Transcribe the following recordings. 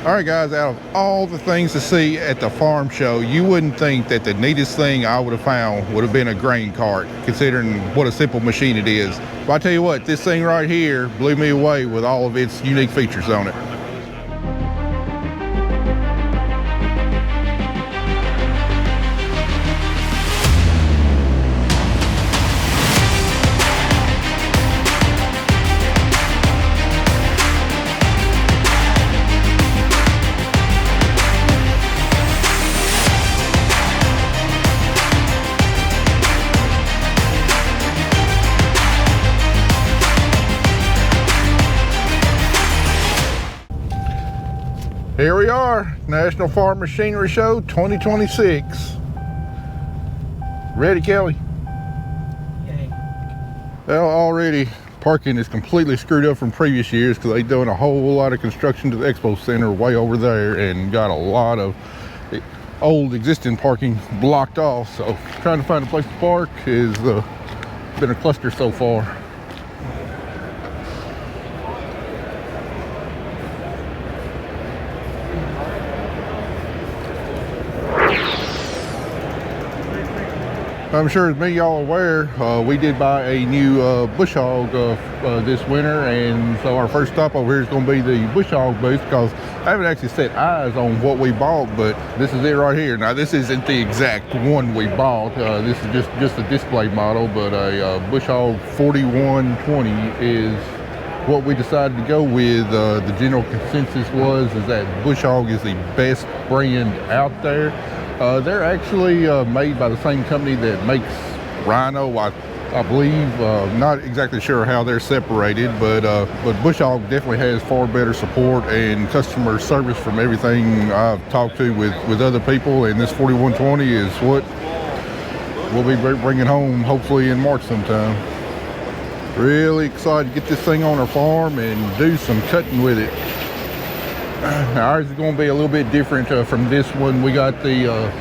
All right, guys, out of all the things to see at the farm show, you wouldn't think that the neatest thing I would have found would have been a grain cart, considering what a simple machine it is. But I tell you what, this thing right here blew me away with all of its unique features on it. Here we are, National Farm Machinery Show 2026. Ready, Kelly? Yay. Well, already parking is completely screwed up from previous years because they're doing a whole lot of construction to the expo center way over there and got a lot of old existing parking blocked off. So trying to find a place to park has been a cluster so far. I'm sure as many y'all aware, we did buy a new Bush Hog this winter, and so our first stop over here is going to be the Bush Hog booth because I haven't actually set eyes on what we bought, but this is it right here. Now this isn't the exact one we bought, this is just a display model, but a Bush Hog 4120 is what we decided to go with. The general consensus is that Bush Hog is the best brand out there. They're actually made by the same company that makes Rhino, I believe. Not exactly sure how they're separated, but Bush Hog definitely has far better support and customer service from everything I've talked to with other people. And this 4120 is what we'll be bringing home hopefully in March sometime. Really excited to get this thing on our farm and do some cutting with it. Now, ours is going to be a little bit different from this one. We got the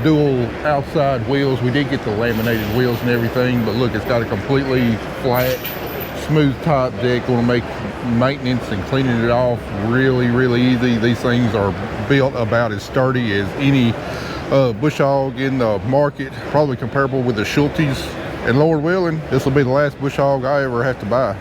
dual outside wheels. We did get the laminated wheels and everything, but look, it's got a completely flat, smooth top deck. Going to make maintenance and cleaning it off really, really easy. These things are built about as sturdy as any Bush Hog in the market, probably comparable with the Schultes. And Lord willing, this will be the last Bush Hog I ever have to buy.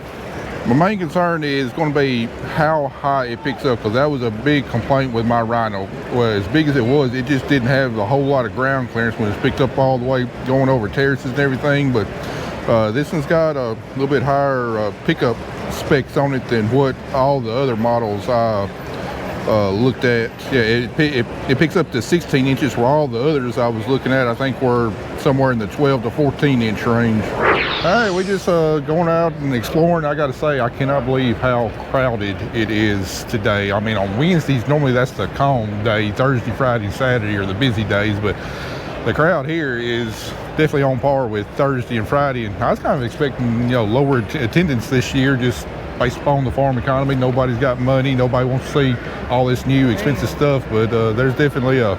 My main concern is going to be how high it picks up, because that was a big complaint with my Rhino. Well, as big as it was, it just didn't have a whole lot of ground clearance when it's picked up all the way going over terraces and everything. But this one's got a little bit higher pickup specs on it than what all the other models I looked at. Yeah, it picks up to 16 inches, where all the others I was looking at I think were somewhere in the 12 to 14 inch range. All right, we just going out and exploring. I gotta say, I cannot believe how crowded it is today. I mean, on Wednesdays normally that's the calm day. Thursday, Friday, Saturday are the busy days, but the crowd here is definitely on par with Thursday and Friday. And I was kind of expecting, lower attendance this year, just based upon the farm economy. Nobody's got money. Nobody wants to see all this new expensive stuff, but there's definitely a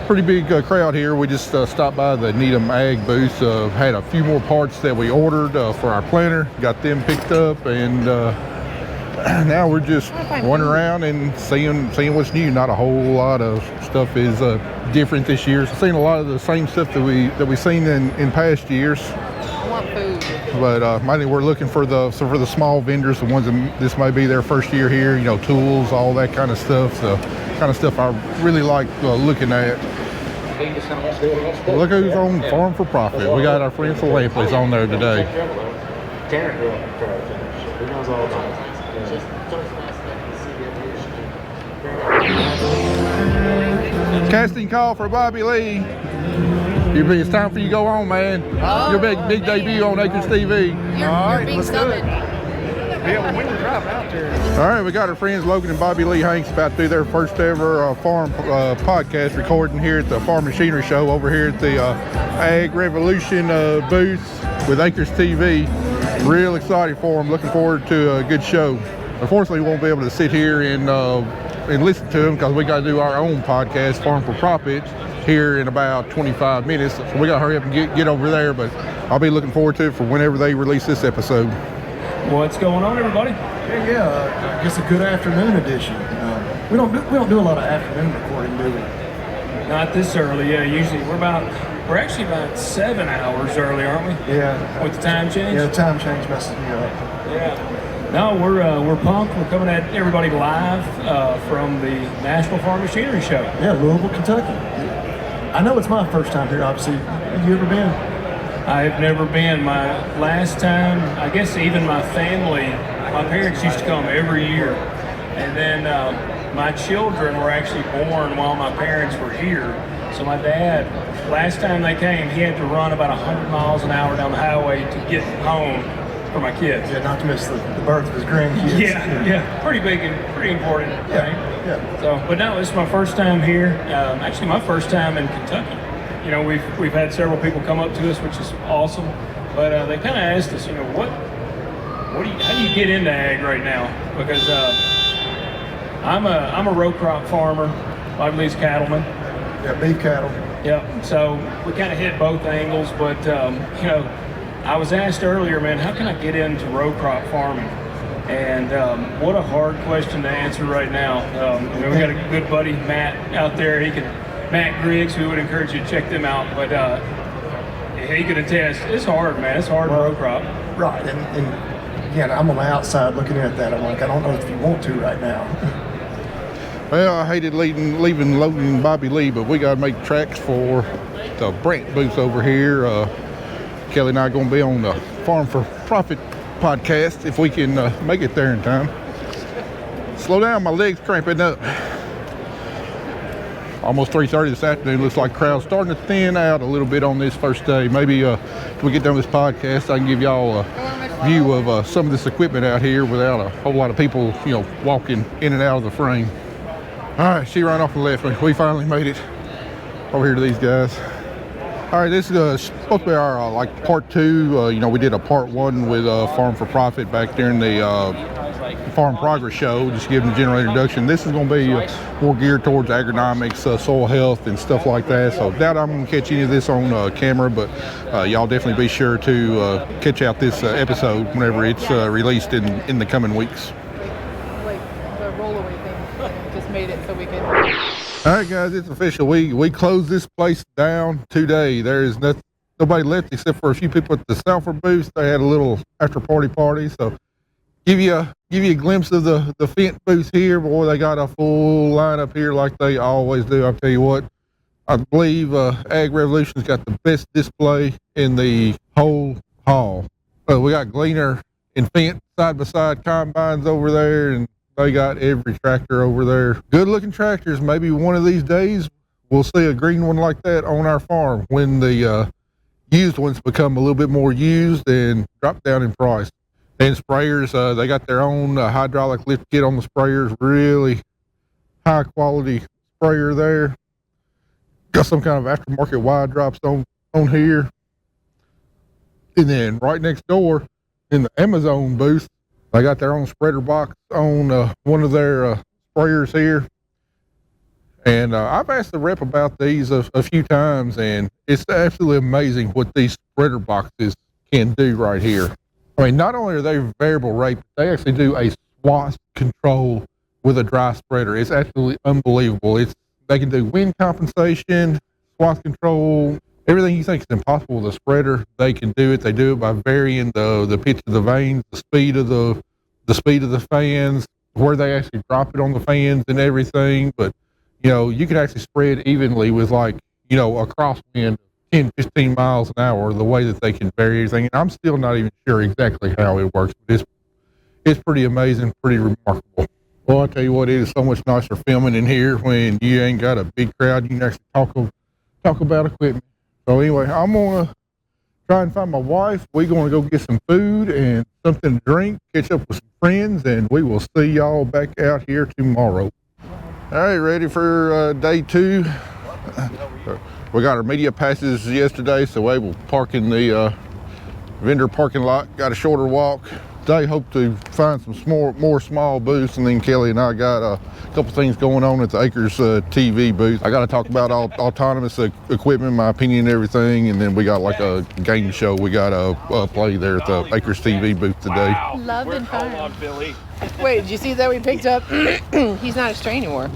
pretty big crowd here. We just stopped by the Needham Ag booth, had a few more parts that we ordered for our planter, got them picked up, and now we're just running around and seeing what's new. Not a whole lot of stuff is different this year. So seeing a lot of the same stuff that we've seen in past years. I want food. But I think we're looking for the small vendors, the ones that this may be their first year here, tools, all that kind of stuff. So kind of stuff I really like looking at. Look who's on Farm for Profit. We got our friend from Lampley's on there today. Casting call for Bobby Lee. It's time for you to go on, man. Your big debut on AcresTV. All right, let's do it. All right, we got our friends Logan and Bobby Lee Hanks about to do their first ever farm podcast recording here at the Farm Machinery Show over here at the Ag Revolution booth with AcresTV. Real excited for them. Looking forward to a good show. Unfortunately, we won't be able to sit here and listen to them because we got to do our own podcast, Farm for Profit, here in about 25 minutes. So we got to hurry up and get over there, but I'll be looking forward to it for whenever they release this episode. What's going on, everybody? I guess a good afternoon edition. We don't do a lot of afternoon recording, do we? Not this early, yeah. Usually we're actually about 7 hours early, aren't we? Yeah. With the time change? Yeah, the time change messes me up. Yeah. No, we're pumped. We're coming at everybody live from the National Farm Machinery Show. Yeah, Louisville, Kentucky. I know it's my first time here, obviously. Have you ever been? I have never been. My last time, I guess even my family, my parents used to come every year. And then my children were actually born while my parents were here. So my dad, last time they came, he had to run about 100 miles an hour down the highway to get home for my kids. Yeah, not to miss the birth of his grandkids. Yeah, pretty big and pretty important thing. Yeah. So, but no, this is my first time here. Actually, my first time in Kentucky. You know, we've had several people come up to us, which is awesome. But they kind of asked us, you know, how do you get into ag right now? Because I'm a row crop farmer, a lot of these cattlemen. Yeah, beef cattle. Yeah, so we kind of hit both angles, but you know, I was asked earlier, man, how can I get into row crop farming? And what a hard question to answer right now. You know, we got a good buddy, Matt, out there. Matt Griggs, we would encourage you to check them out, but he could attest, it's hard, man. It's hard row crop. Right, and again, I'm on the outside looking in at that. I'm like, I don't know if you want to right now. Well, I hated leaving loading Bobby Lee, but we got to make tracks for the Brant booth over here. Kelly and I are going to be on the Farm for Profit podcast if we can make it there in time. Slow down, my leg's cramping up. Almost 3:30 this afternoon. Looks like crowd's starting to thin out a little bit on this first day. Maybe if we get done with this podcast, I can give y'all a view of some of this equipment out here without a whole lot of people, you know, walking in and out of the frame. All right, she ran off the left. We finally made it over here to these guys. All right, this is supposed to be our like part two. You know, we did a part one with Farm for Profit back during the Farm Progress show, just giving a general introduction. This is going to be more geared towards agronomics, soil health, and stuff like that. So doubt I'm going to catch any of this on camera, but y'all definitely be sure to catch out this episode whenever it's released in the coming weeks. Like the rollaway thing, just made it so we could. All right, guys, it's official. We closed this place down today. There is nobody left except for a few people at the Salford booth. They had a little after party. So give you a glimpse of the Fendt booth here. Boy, they got a full lineup here like they always do. I'll tell you what, I believe Ag Revolution's got the best display in the whole hall. We got Gleaner and Fendt side by side combines over there, and they got every tractor over there. Good looking tractors. Maybe one of these days we'll see a green one like that on our farm when the used ones become a little bit more used and drop down in price. And sprayers, they got their own hydraulic lift kit on the sprayers. Really high quality sprayer there. Got some kind of aftermarket wide drops on here. And then right next door in the Amazon booth, they got their own spreader box on one of their sprayers here. And I've asked the rep about these a few times, and it's absolutely amazing what these spreader boxes can do right here. I mean, not only are they variable rate, but they actually do a swath control with a dry spreader. It's absolutely unbelievable. They can do wind compensation, swath control, everything you think is impossible with a spreader, they can do it. They do it by varying the pitch of the vanes, the speed of the fans, where they actually drop it on the fans and everything. But you know, you can actually spread evenly with, like, you know, a crosswind 10, 15 miles an hour, the way that they can vary everything. And I'm still not even sure exactly how it works, but it's pretty amazing, pretty remarkable. Well, I tell you what, it is so much nicer filming in here when you ain't got a big crowd. You can actually talk about equipment. So anyway, I'm gonna try and find my wife. We're gonna go get some food and something to drink, catch up with some friends, and we will see y'all back out here tomorrow. All right, ready for day two. We got our media passes yesterday, so we were able to park in the vendor parking lot. Got a shorter walk. today hope to find some more small booths, and then Kelly and I got a couple things going on at the Acres TV booth. I got to talk about autonomous equipment, my opinion, and everything, and then we got like a game show we got to play there at the Acres TV booth today. Wow. Love and fun. On, Billy. Wait, did you see that we picked up? He's not a stray anymore.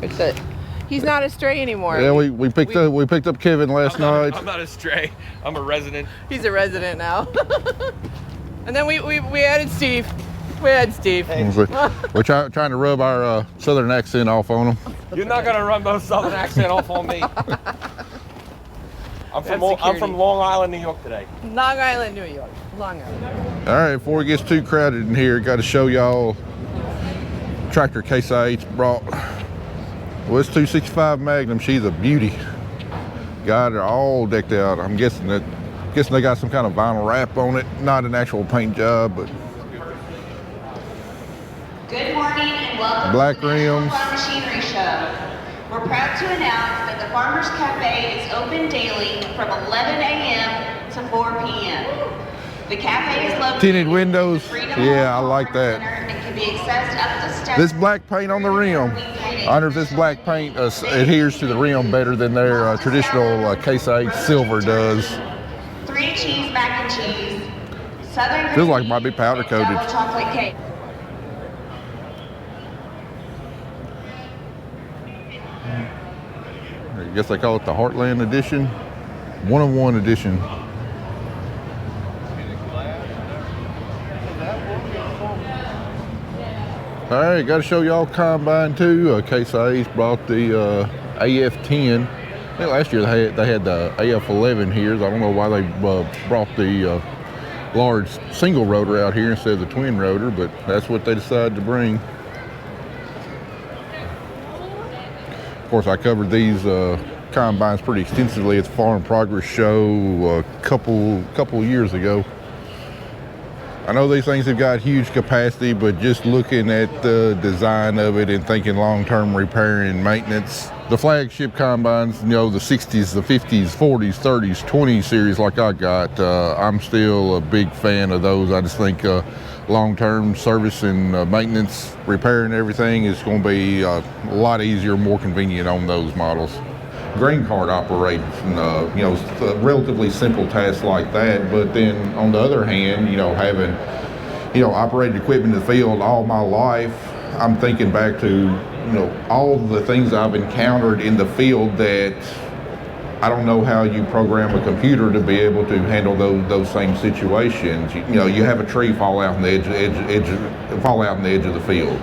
He's not a stray anymore. Yeah, we picked up Kevin last night. I'm not a stray. I'm a resident. He's a resident now. And then we added Steve. We had Steve. We're trying to rub our southern accent off on him. You're not gonna run those southern accent off on me. I'm from Long Island, New York today. Long Island, New York. Long Island. All right, before it gets too crowded in here, got to show y'all tractor Case IH brought. Well, it's 265 Magnum. She's a beauty. Got her all decked out. I'm guessing they got some kind of vinyl wrap on it. Not an actual paint job, but Good morning and welcome Black to the National rims. Farm Machinery Show. We're proud to announce that the Farmers Cafe is open daily from 11 a.m. to 4 p.m. The cafe is located Tinted windows. in the Freedom Yeah, Hall I like Farmers that. Center and can be accessed up the steps. This black paint on the rim. I wonder if this black paint adheres to the rim better than their traditional Case IH silver does. 3 cheese mac and cheese. Southern Feels like it green might be powder and coated. double chocolate cake. I guess they call it the Heartland Edition. 1-of-1 edition. All right, got to show y'all combine too. Case IH brought the AF10. I think last year they had the AF11 here. I don't know why they brought the large single rotor out here instead of the twin rotor, but that's what they decided to bring. Of course, I covered these combines pretty extensively at the Farm Progress Show a couple years ago. I know these things have got huge capacity, but just looking at the design of it and thinking long-term repair and maintenance, the flagship combines, you know, the 60s, the 50s, 40s, 30s, 20 series like I got, I'm still a big fan of those. I just think long-term service and maintenance, repair and everything is going to be a lot easier, more convenient on those models. Grain cart operates, and, you know, it's a relatively simple task like that, but then on the other hand, you know, having, you know, operated equipment in the field all my life, I'm thinking back to, you know, all the things I've encountered in the field that I don't know how you program a computer to be able to handle those same situations. You know, you have a tree fall out in the edge of the field.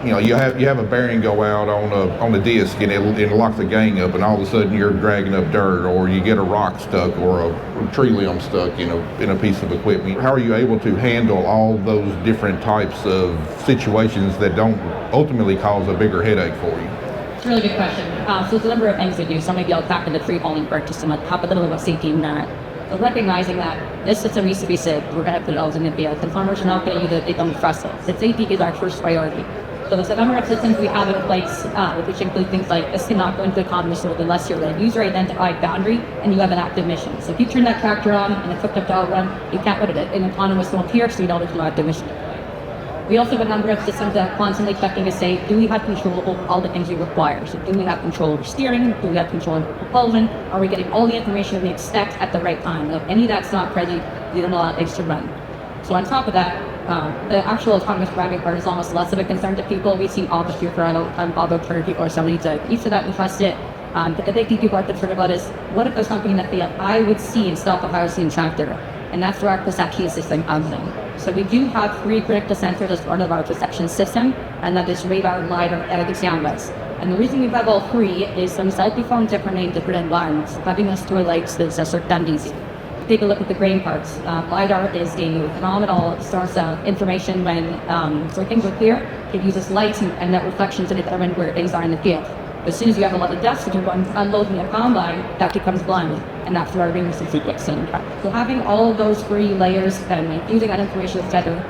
You know, you have a bearing go out on a disc and it'll lock the gang up, and all of a sudden you're dragging up dirt, or you get a rock stuck or a tree limb stuck in a piece of equipment. How are you able to handle all those different types of situations that don't ultimately cause a bigger headache for you? It's a really good question. So there's a number of things we do. So maybe I'll tackle the tree hauling part just to talk a little bit about safety in that. So recognizing that this system needs to be safe, we're going to put it all in the field. The farmers are not going to use it, they don't trust us. The safety is our first priority. So there's a number of systems we have in place, which include things like this cannot go into the common field unless you're a user identified boundary and you have an active mission. So if you turn that tractor on and it's hooked up to run, you can't put it in autonomous mode here, so you know there's no active mission. We also have a number of systems that are constantly checking to say, do we have control of all the things we require? So do we have control over steering? Do we have control over propulsion? Are we getting all the information we expect at the right time? If any of that's not present, we don't allow things to run. So on top of that, the actual autonomous driving part is almost less of a concern to people. We see all the fear for auto people or somebody to each of that and trust it. But the big thing people are concerned about is, what if there's something in the field I would see and stop if I was seeing tractor? And that's where our perception system comes in. So we do have 3 critical sensors as part of our perception system, and that is radar, LiDAR, and the cameras. And the reason we have all 3 is some slightly formed differently in different environments, having us to relates to the certainties. Take a look at the grain parts. LiDAR is a phenomenal source of information when so things are clear. It uses lights and net reflections to determine where things are in the field. As soon as you have a lot of dust, if you're unloading a combine, that becomes blind, and that's where our ring system kicks in. So having all of those 3 layers and using that information together,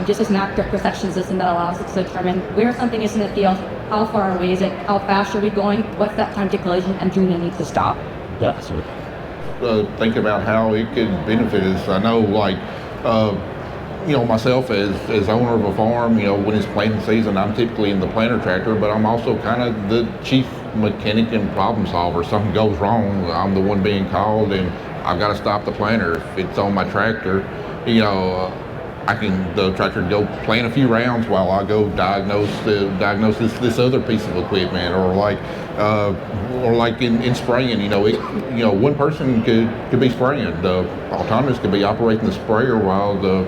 just as an accurate perception system that allows us to determine where something is in the field, how far away is it, how fast are we going, what's that time to collision, and do we need to stop? Think about how it could benefit us. I know, like, myself as owner of a farm, when it's planting season, I'm typically in the planter tractor, but I'm also kind of the chief mechanic and problem solver. Something goes wrong, I'm the one being called, and I've got to stop the planter. If it's on my tractor, the tractor go plant a few rounds while I go diagnose this other piece of equipment, or like in spraying, one person could be spraying. The autonomous could be operating the sprayer while the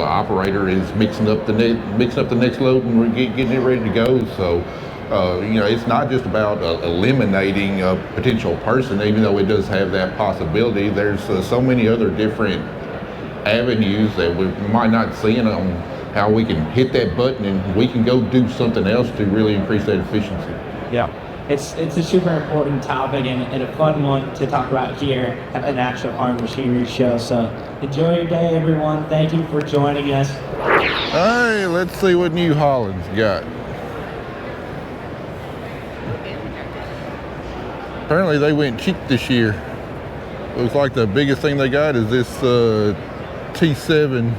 operator is mixing up the next load and we're getting it ready to go. So it's not just about eliminating a potential person, even though it does have that possibility. There's so many other different avenues that we might not see on how we can hit that button and we can go do something else to really increase that efficiency. Yeah, it's a super important topic and a fun one to talk about here at the National Farm Machinery Show. So enjoy your day, everyone. Thank you for joining us. Hey, let's see what New Holland's got. Apparently they went cheap this year. Looks like the biggest thing they got is this T7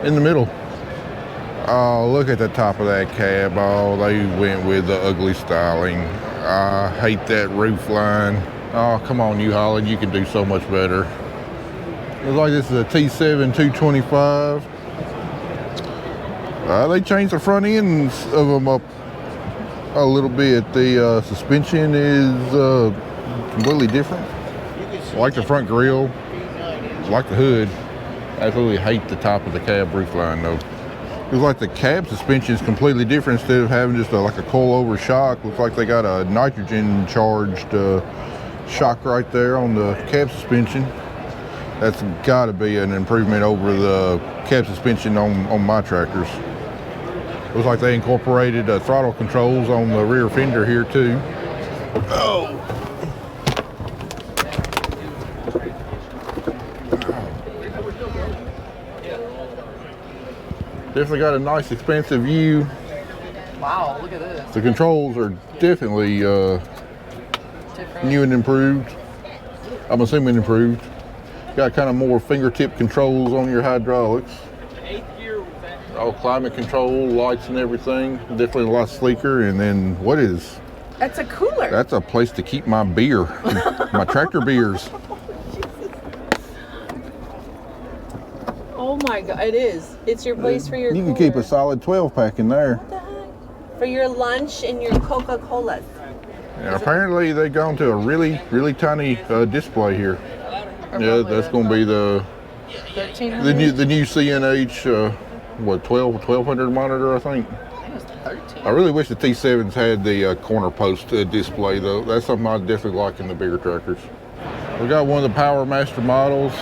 in the middle. Oh, look at the top of that cab. Oh, they went with the ugly styling. I hate that roof line. Oh, come on, New Holland, you can do so much better. Looks like this is a T7 225. They changed the front ends of them up a little bit. The suspension is completely different. I like the front grille. I like the hood. I absolutely hate the top of the cab roof line though. Looks like the cab suspension is completely different. Instead of having just like a coil-over shock, looks like they got a nitrogen-charged shock right there on the cab suspension. That's got to be an improvement over the cab suspension on my tractors. Looks like they incorporated throttle controls on the rear fender here too. Oh. Definitely got a nice expansive view. Wow, look at this. The controls are definitely new and improved. I'm assuming improved. Got kind of more fingertip controls on your hydraulics. All climate control, lights and everything. Definitely a lot sleeker. And then what is? That's a cooler. That's a place to keep my beer, my tractor beers. Oh my God, it is. It's your place for your You can cooler. keep a solid 12 pack in there. What the heck? For your lunch and your Coca-Colas. And apparently they gone to a really tiny display here. Yeah, that's going to be the 1300? the new CNH 1200 monitor, I think. It was 13. I really wish the T7s had the corner post display though. That's something I definitely like in the bigger tractors. We got one of the Power Master models.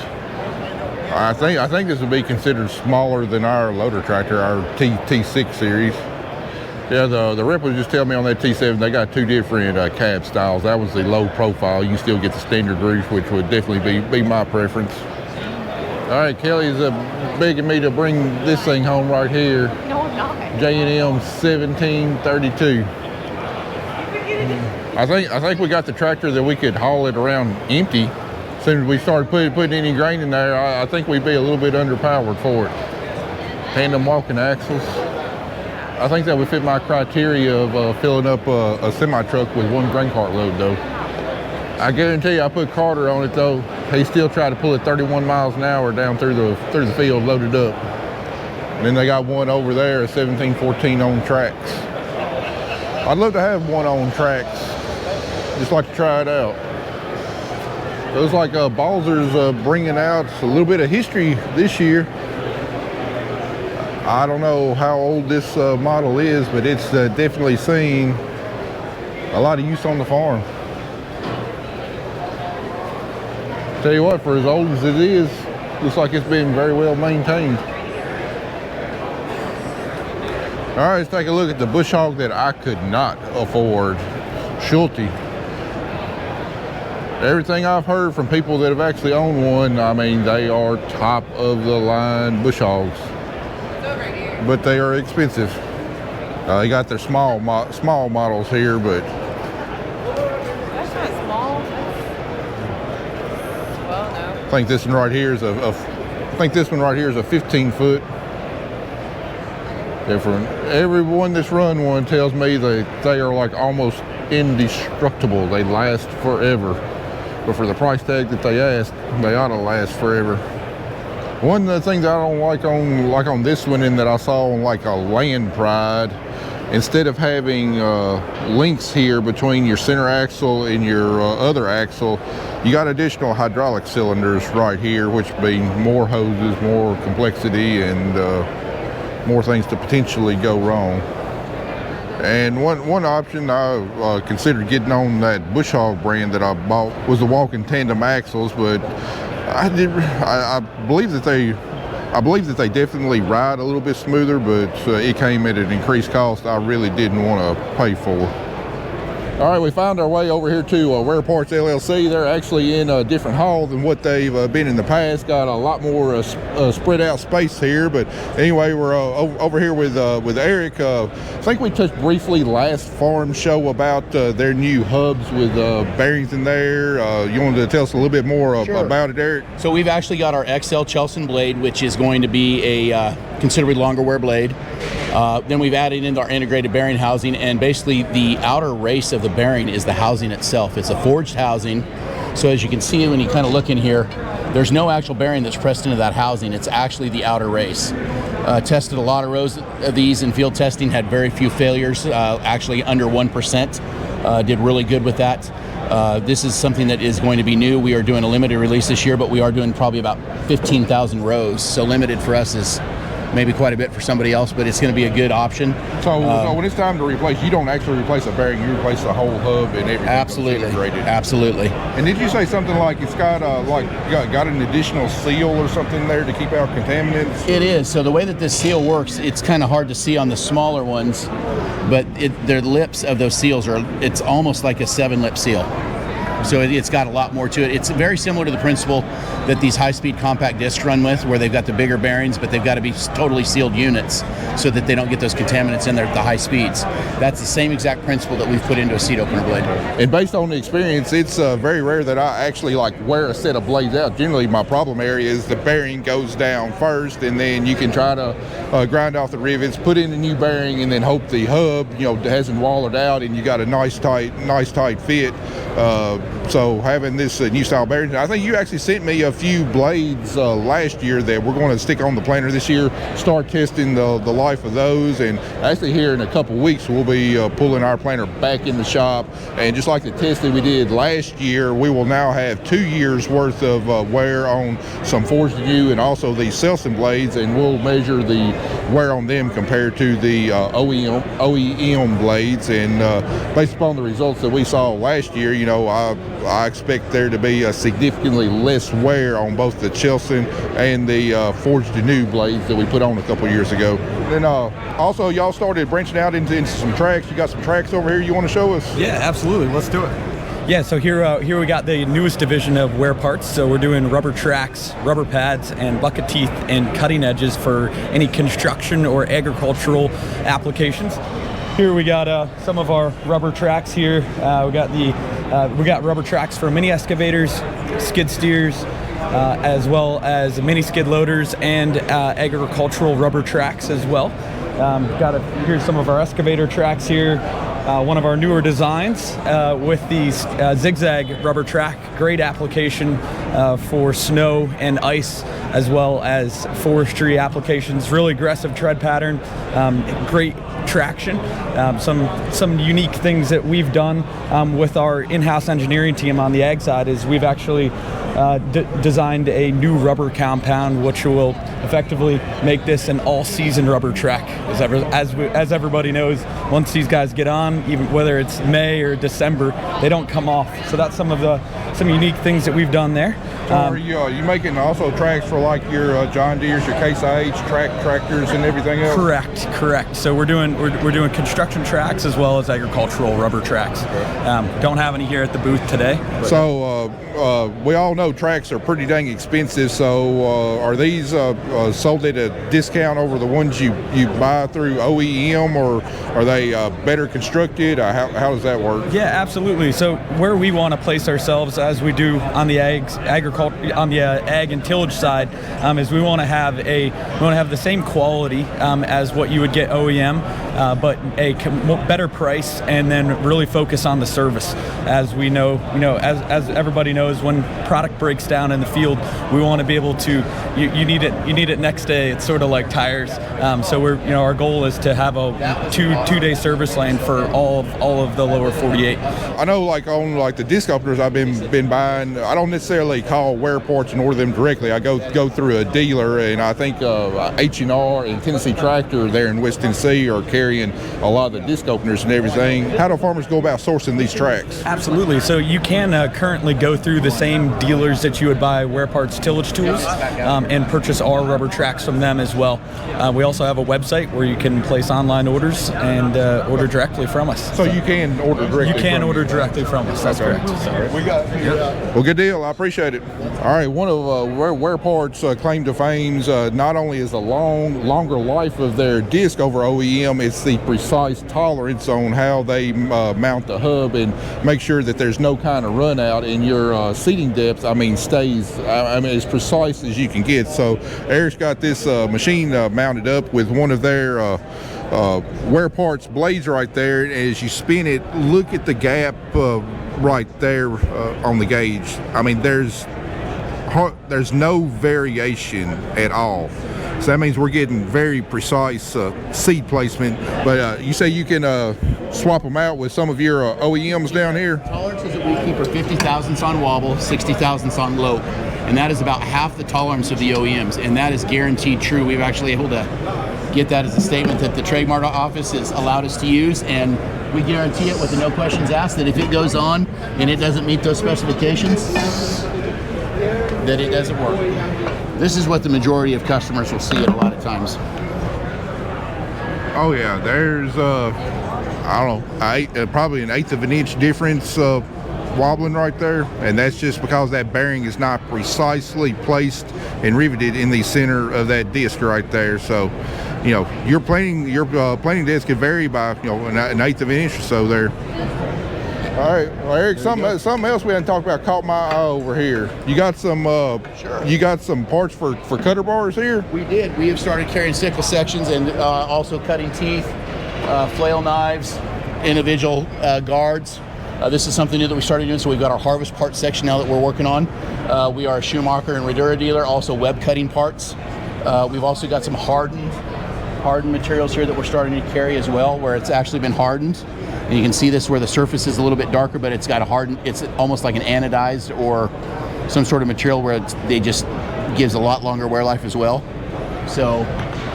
I think this would be considered smaller than our loader tractor, our T6 series. Yeah, the rep was just telling me on that T7 they got two different cab styles. That was the low profile. You can still get the standard roof, which would definitely be my preference. All right, Kelly's begging me to bring this thing home right here. No, I'm not. J&M 1732. I think we got the tractor that we could haul it around empty. As soon as we started putting any grain in there, I think we'd be a little bit underpowered for it. Tandem walking axles. I think that would fit my criteria of filling up a semi-truck with one grain cart load though. I guarantee you, I put Carter on it though. He still tried to pull it 31 miles an hour down through the field loaded up. And then they got one over there, a 1714 on tracks. I'd love to have one on tracks. Just like to try it out. It looks like Balzer's bringing out a little bit of history this year. I don't know how old this model is, but it's definitely seen a lot of use on the farm. Tell you what, for as old as it is, looks like it's been very well maintained. All right, let's take a look at the Bush Hog that I could not afford, Schulte. Everything I've heard from people that have actually owned one, I mean, they are top of the line Bush Hogs. But they are expensive. They got their small models here, but That's not small. Well, no. I think this one right here is a I think this one right here is a 15-foot. Different. Everyone that's run one tells me that they are like almost indestructible. They last forever. But for the price tag that they ask, they ought to last forever. One of the things I don't like on this one, and that I saw on like a Land Pride, instead of having links here between your center axle and your other axle, you got additional hydraulic cylinders right here, which mean more hoses, more complexity, and more things to potentially go wrong. And one option I considered getting on that Bush Hog brand that I bought was the walking tandem axles, but I believe that they definitely ride a little bit smoother, but it came at an increased cost I really didn't want to pay for. All right, we found our way over here to Wear Parts LLC. They're actually in a different hall than what they've been in the past. Got a lot more spread out space here. But anyway, we're over here with Eric. I think we touched briefly last farm show about their new hubs with bearings in there. You wanted to tell us a little bit more about it, Eric? So we've actually got our XL Chelson blade, which is going to be a considerably longer wear blade. Then we've added in our integrated bearing housing, and basically the outer race of the bearing is the housing itself. It's a forged housing, so as you can see when you kind of look in here, there's no actual bearing that's pressed into that housing. It's actually the outer race. Tested a lot of rows of these in field testing, had very few failures, actually under 1%. Did really good with that. This is something that is going to be new. We are doing a limited release this year, but we are doing probably about 15,000 rows. So limited for us is maybe quite a bit for somebody else, but it's going to be a good option. So when it's time to replace, you don't actually replace a bearing, you replace the whole hub and everything. Absolutely. And did you say something like it's got got an additional seal or something there to keep out contaminants? It is. So the way that this seal works, it's kind of hard to see on the smaller ones, but the lips of those seals it's almost like a 7-lip seal. So it's got a lot more to it. It's very similar to the principle that these high-speed compact discs run with, where they've got the bigger bearings, but they've got to be totally sealed units so that they don't get those contaminants in there at the high speeds. That's the same exact principle that we've put into a seat opener blade. And based on the experience, it's very rare that I actually wear a set of blades out. Generally, my problem area is the bearing goes down first, and then you can try to grind off the rivets, put in a new bearing, and then hope the hub, hasn't walled out, and you got a nice tight fit. So having this new style bearing, I think you actually sent me a few blades last year that we're going to stick on the planter this year, start testing the life of those, and actually here in a couple weeks we'll be pulling our planter back in the shop, and just like the test that we did last year, we will now have 2 years worth of wear on some forged new and also the Chelson blades, and we'll measure the wear on them compared to the OEM blades, and based upon the results that we saw last year, I expect there to be a significantly less wear on both the Chelson and the forged new blades that we put on a couple years ago. Then also y'all started branching out into some tracks. You got some tracks over here you want to show us? Yeah, absolutely. Let's do it. Yeah, so here we got the newest division of wear parts. So we're doing rubber tracks, rubber pads, and bucket teeth and cutting edges for any construction or agricultural applications. Here we got some of our rubber tracks here. We got rubber tracks for mini excavators, skid steers, as well as mini skid loaders and agricultural rubber tracks as well. Here's some of our excavator tracks here. One of our newer designs with these zigzag rubber track, great application for snow and ice, as well as forestry applications. Really aggressive tread pattern, great traction. Some unique things that we've done with our in-house engineering team on the ag side is we've actually designed a new rubber compound, which will effectively make this an all-season rubber track. As everybody knows, once these guys get on, even whether it's May or December, they don't come off. So that's some unique things that we've done there. So are you making also tracks for your John Deere's, your Case IH tractors and everything else? Correct. So we're doing construction tracks as well as agricultural rubber tracks. Okay. Don't have any here at the booth today. So we all know tracks are pretty dang expensive. So are these sold at a discount over the ones you buy through OEM, or are they better constructed? How does that work? Yeah, absolutely. So where we want to place ourselves, as we do on the ag ag and tillage side, is we want to have the same quality as what you would get OEM, but a better price, and then really focus on the service. As we know, as everybody knows, when product breaks down in the field, we want to be able to. You need it next day. It's sort of like tires. So our goal is to have a two-day service lane for all of the lower 48. I know, like on like the disc openers I've been buying, I don't necessarily call wear parts and order them directly. I go through a dealer, and I think H&R and Tennessee Tractor there in West Tennessee are carrying a lot of the disc openers and everything. How do farmers go about sourcing these tracks? Absolutely. So you can currently go through the same dealers that you would buy wear parts tillage tools and purchase our rubber tracks from them as well. We also have a website where you can place online orders and order directly from us. So you can order directly. You can order directly from us. That's correct. Well, good deal. I appreciate it. All right, one of wear parts claim to fame's not only is the longer life of their disc over OEM, it's the precise tolerance on how they mount the hub and make sure that there's no kind of run out in your seating depth. Stays as precise as you can get. So Eric's got this machine mounted up with one of their wear parts blades right there. As you spin it, look at the gap right there on the gauge. There's no variation at all. So that means we're getting very precise seed placement. But you say you can swap them out with some of your OEMs down here? Tolerances that we keep are 50 thousandths on wobble, 60 thousandths on lope. And that is about half the tolerance of the OEMs. And that is guaranteed true. We've actually able to get that as a statement that the trademark office has allowed us to use. And we guarantee it with the no questions asked that if it goes on and it doesn't meet those specifications, that it doesn't work. This is what the majority of customers will see it a lot of times. Oh yeah, there's I don't know, probably an eighth of an inch difference wobbling right there, and that's just because that bearing is not precisely placed and riveted in the center of that disc right there. So, your planing disc could vary by an eighth of an inch or so there. All right, well, Eric, something else we hadn't talked about caught my eye over here. You got some Sure. You got some parts for cutter bars here? We did. We have started carrying sickle sections and also cutting teeth, flail knives, individual guards. This is something new that we started doing, so we've got our harvest parts section now that we're working on. We are a Schumacher and Radura dealer, also web cutting parts. We've also got some hardened materials here that we're starting to carry as well, where it's actually been hardened. And you can see this where the surface is a little bit darker, but it's got a hardened, it's almost like an anodized or some sort of material where they just gives a lot longer wear life as well. So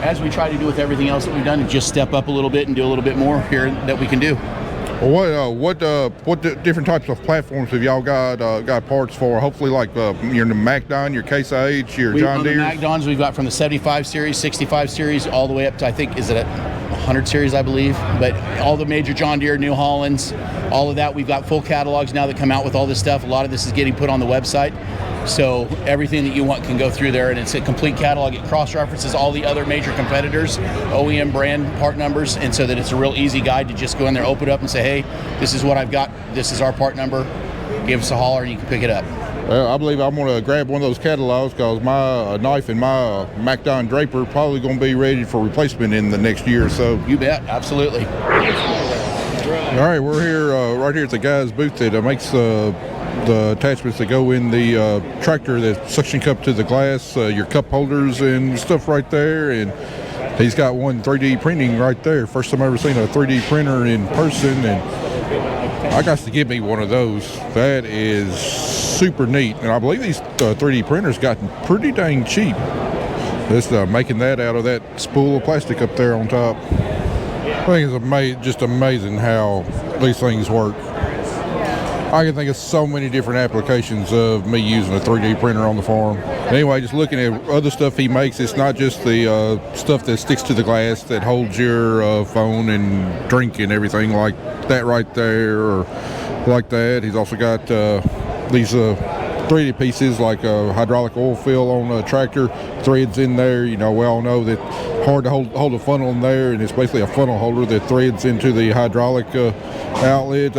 as we try to do with everything else that we've done, just step up a little bit and do a little bit more here that we can do. Well, what different types of platforms have y'all got parts for? Hopefully, like your MacDon, your Case IH, your John Deere. On the MacDons, we've got from the 75 series, 65 series, all the way up to, I think, is it a 100 series, I believe. But all the major John Deere, New Hollands, all of that, we've got full catalogs now that come out with all this stuff. A lot of this is getting put on the website. So everything that you want can go through there, and it's a complete catalog. It cross-references all the other major competitors, OEM brand part numbers, and so that it's a real easy guide to just go in there, open it up, and say, hey, this is what I've got. This is our part number. Give us a holler, and you can pick it up. Well, I believe I'm going to grab one of those catalogs because my knife and my MacDon Draper probably going to be ready for replacement in the next year or so. You bet, absolutely. All right, we're here right here at the guy's booth that makes the attachments that go in the tractor that suction cup to the glass, your cup holders and stuff right there. And he's got one 3D printing right there. First time I've ever seen a 3D printer in person, and I got to get me one of those. That is super neat. And I believe these 3D printers gotten pretty dang cheap. Just making that out of that spool of plastic up there on top. I think it's just amazing how these things work. I can think of so many different applications of me using a 3D printer on the farm. Anyway, just looking at other stuff he makes, it's not just the stuff that sticks to the glass that holds your phone and drink and everything like that right there, or like that. He's also got these 3D pieces like a hydraulic oil fill on a tractor, threads in there. We all know that hard to hold a funnel in there, and it's basically a funnel holder that threads into the hydraulic outlet.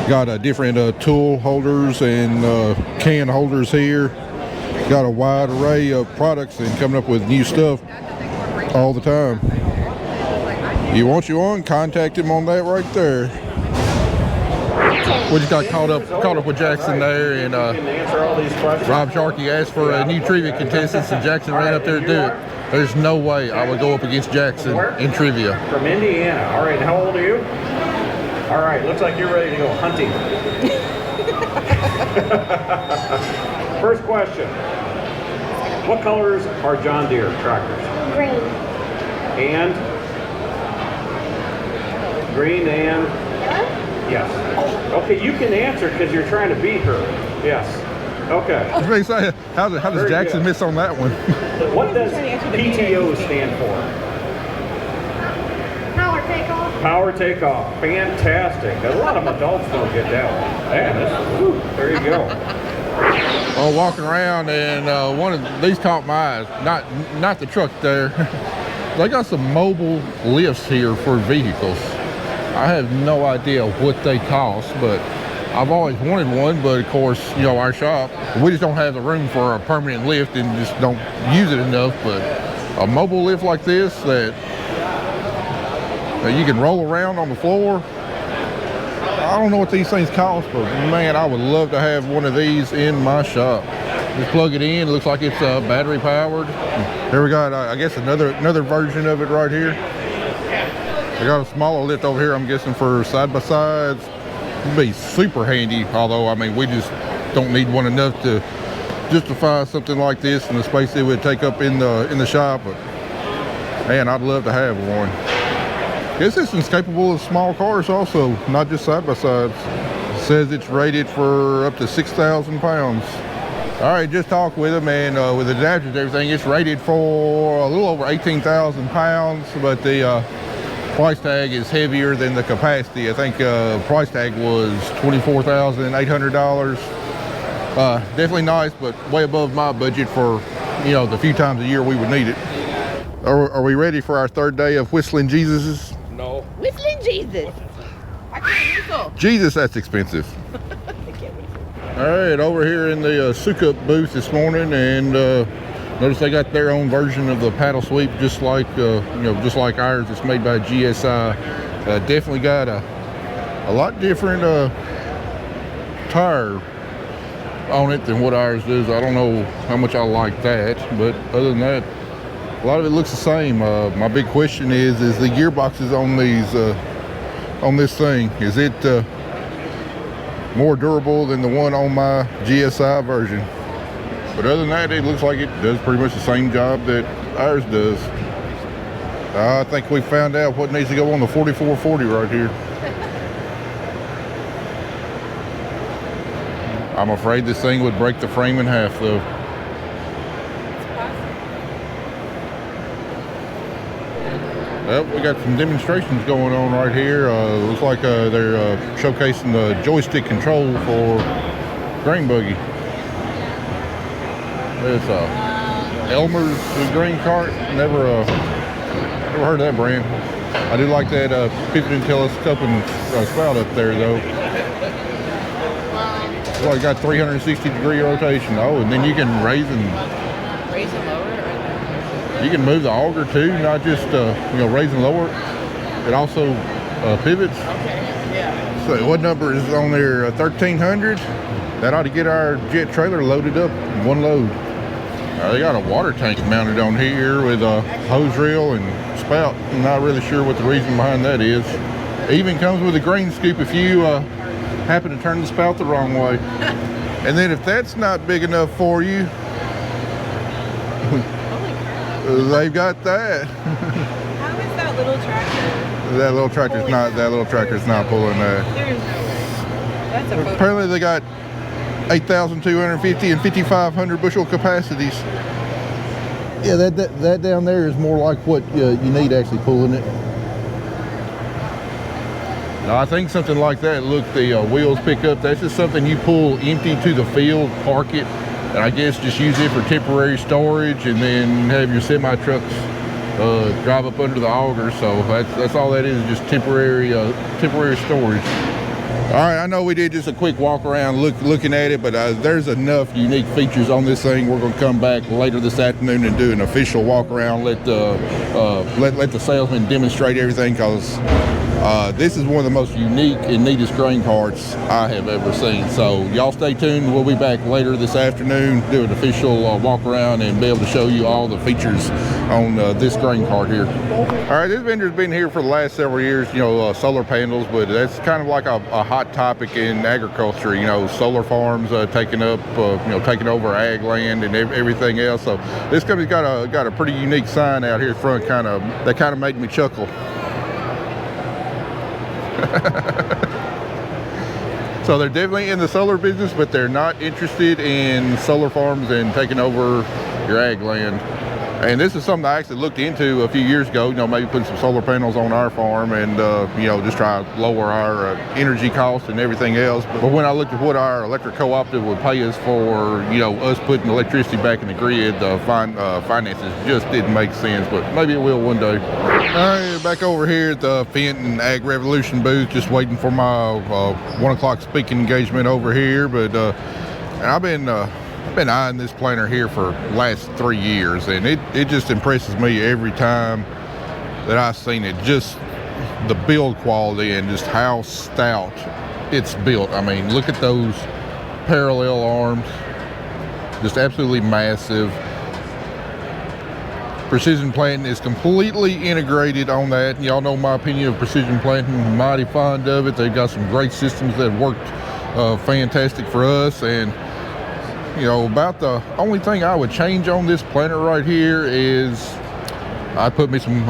Got different tool holders and can holders here. Got a wide array of products and coming up with new stuff all the time. You want you on, contact him on that right there. We just got caught up with Jackson there, and Rob Sharkey asked for a new trivia contestant, and Jackson ran up there to do it. There's no way I would go up against Jackson in trivia. From Indiana. All right, how old are you? All right, looks like you're ready to go hunting. First question. What colors are John Deere tractors? Green. And? Green and? Yes. Okay, you can answer because you're trying to beat her. Yes. Okay. How does Jackson miss on that one? What does PTO stand for? Power takeoff. Power takeoff. Fantastic. A lot of adults don't get that one. Man, there you go. Well, walking around, and one of these caught my eyes. Not the truck there. They got some mobile lifts here for vehicles. I have no idea what they cost, but I've always wanted one. But of course, you know, our shop, we just don't have the room for a permanent lift and just don't use it enough. But a mobile lift like this that you can roll around on the floor. I don't know what these things cost, but man, I would love to have one of these in my shop. Just plug it in. It looks like it's battery powered. Here we got, I guess, another version of it right here. I got a smaller lift over here, I'm guessing, for side-by-sides. It'd be super handy, although, I mean, we just don't need one enough to justify something like this and the space it would take up in the shop. But man, I'd love to have one. I guess this one's capable of small cars also, not just side-by-sides. It says it's rated for up to 6,000 pounds. All right, just talked with them, and with the adapters and everything, it's rated for a little over 18,000 pounds, but the price tag is heavier than the capacity. I think price tag was $24,800. Definitely nice, but way above my budget for, you know, the few times a year we would need it. Are we ready for our third day of Whistling Jesuses? No. Whistling Jesus. I can't whistle. Jesus, that's expensive. All right, over here in the Sukup booth this morning, and notice they got their own version of the paddle sweep, just like just like ours. It's made by GSI. Definitely got a lot different tire on it than what ours does. I don't know how much I like that, but other than that, a lot of it looks the same. My big question is the gearboxes on these on this thing, is it more durable than the one on my GSI version? But other than that, it looks like it does pretty much the same job that ours does. I think we found out what needs to go on the 4440 right here. I'm afraid this thing would break the frame in half though. Well, we got some demonstrations going on right here. Looks like they're showcasing the joystick control for grain buggy. It's Elmers grain cart. Never heard of that brand. I do like that pivoting telescoping spout up there though. Looks like it got 360-degree rotation. Oh, and then you can raise and lower it. You can move the auger too, not just raise and lower. It also pivots. So what number is on there? 1300. That ought to get our jet trailer loaded up in one load. They got a water tank mounted on here with a hose reel and spout. I'm not really sure what the reason behind that is. It even comes with a grain scoop if you happen to turn the spout the wrong way. And then if that's not big enough for you, they've got that. How is that little tractor? That little tractor's not pulling that. That's a Apparently they got 8,250 and 5,500 bushel capacities. Yeah, that down there is more like what you need actually pulling it. Now, I think something like that, look, the wheels pick up. That's just something you pull empty to the field, park it, and I guess just use it for temporary storage, and then have your semi trucks drive up under the auger. So that's all that is, just temporary storage. All right, I know we did just a quick walk around looking at it, but there's enough unique features on this thing. We're going to come back later this afternoon and do an official walk around, let the salesman demonstrate everything, because this is one of the most unique and neatest grain carts I have ever seen. So y'all stay tuned. We'll be back later this afternoon, do an official walk around and be able to show you all the features on this grain cart here. All right, this vendor's been here for the last several years, solar panels, but that's kind of like a hot topic in agriculture, solar farms taking over ag land and everything else. So this company's got a pretty unique sign out here front, that kind of made me chuckle. So they're definitely in the solar business, but they're not interested in solar farms and taking over your ag land. And this is something I actually looked into a few years ago, maybe putting some solar panels on our farm and, just try to lower our energy costs and everything else. But when I looked at what our electric cooperative would pay us for, us putting electricity back in the grid, the finances just didn't make sense, but maybe it will one day. All right, back over here at the Fendt and Ag Revolution booth, just waiting for my 1 o'clock speaking engagement over here. But and I've been eyeing this planter here for the last 3 years, and it just impresses me every time that I've seen it. Just the build quality and just how stout it's built. I mean, look at those parallel arms, just absolutely massive. Precision planting is completely integrated on that. Y'all know my opinion of precision planting. I'm mighty fond of it. They've got some great systems that worked fantastic for us. And about the only thing I would change on this planter right here is I put me some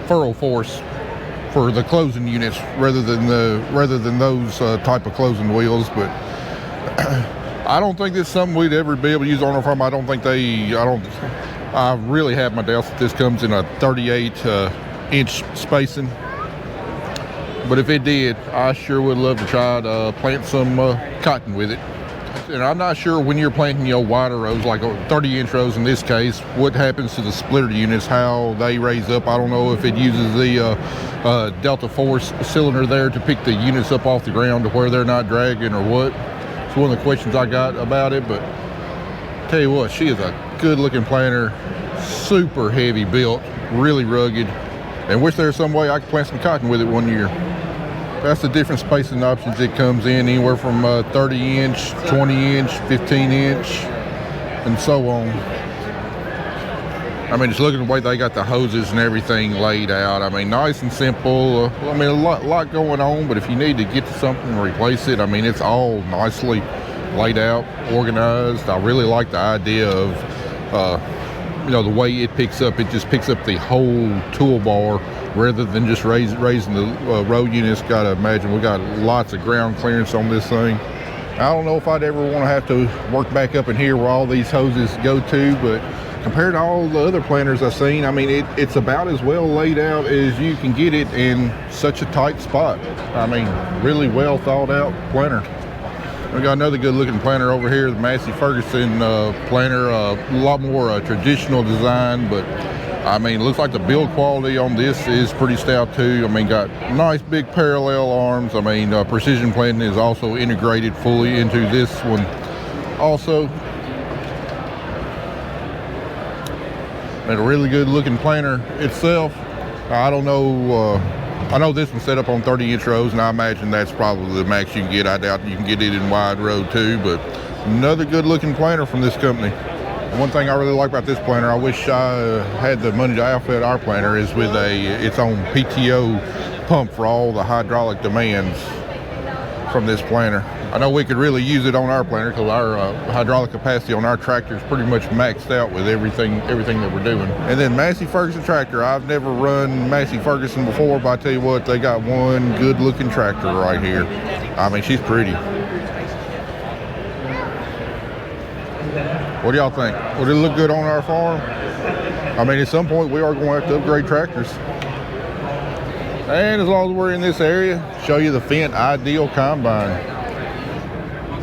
furrow force for the closing units rather than those type of closing wheels. But I don't think this is something we'd ever be able to use on our farm. I really have my doubts that this comes in a 38 inch spacing. But if it did, I sure would love to try to plant some cotton with it. And I'm not sure when you're planting wider rows, like 30-inch rows in this case, what happens to the splitter units, how they raise up. I don't know if it uses the Delta Force cylinder there to pick the units up off the ground to where they're not dragging or what. It's one of the questions I got about it. But tell you what, she is a good-looking planter, super heavy built, really rugged, and wish there was some way I could plant some cotton with it one year. That's the different spacing options it comes in, anywhere from 30-inch, 20-inch, 15-inch, and so on. I mean, just looking at the way they got the hoses and everything laid out. I mean, nice and simple. A lot going on, but if you need to get to something and replace it, I mean, it's all nicely laid out, organized. I really like the idea of, the way it picks up. It just picks up the whole toolbar rather than just raising the row units. Got to imagine we got lots of ground clearance on this thing. I don't know if I'd ever want to have to work back up in here where all these hoses go to, but compared to all the other planters I've seen, I mean, it's about as well laid out as you can get it in such a tight spot. I mean, really well thought out planter. We got another good looking planter over here, the Massey Ferguson planter, a lot more traditional design, but I mean, looks like the build quality on this is pretty stout too. I mean, got nice big parallel arms. I mean, precision planting is also integrated fully into this one also. And a really good looking planter itself. I don't know, I know this one's set up on 30-inch rows, and I imagine that's probably the max you can get. I doubt you can get it in wide row too, but another good looking planter from this company. One thing I really like about this planter, I wish I had the money to outfit our planter, is with its own PTO pump for all the hydraulic demands from this planter. I know we could really use it on our planter because our hydraulic capacity on our tractor is pretty much maxed out with everything that we're doing. And then Massey Ferguson tractor. I've never run Massey Ferguson before, but I tell you what, they got one good looking tractor right here. I mean, she's pretty. What do y'all think? Would it look good on our farm? I mean, at some point we are going to have to upgrade tractors. And as long as we're in this area, show you the Fendt Ideal Combine.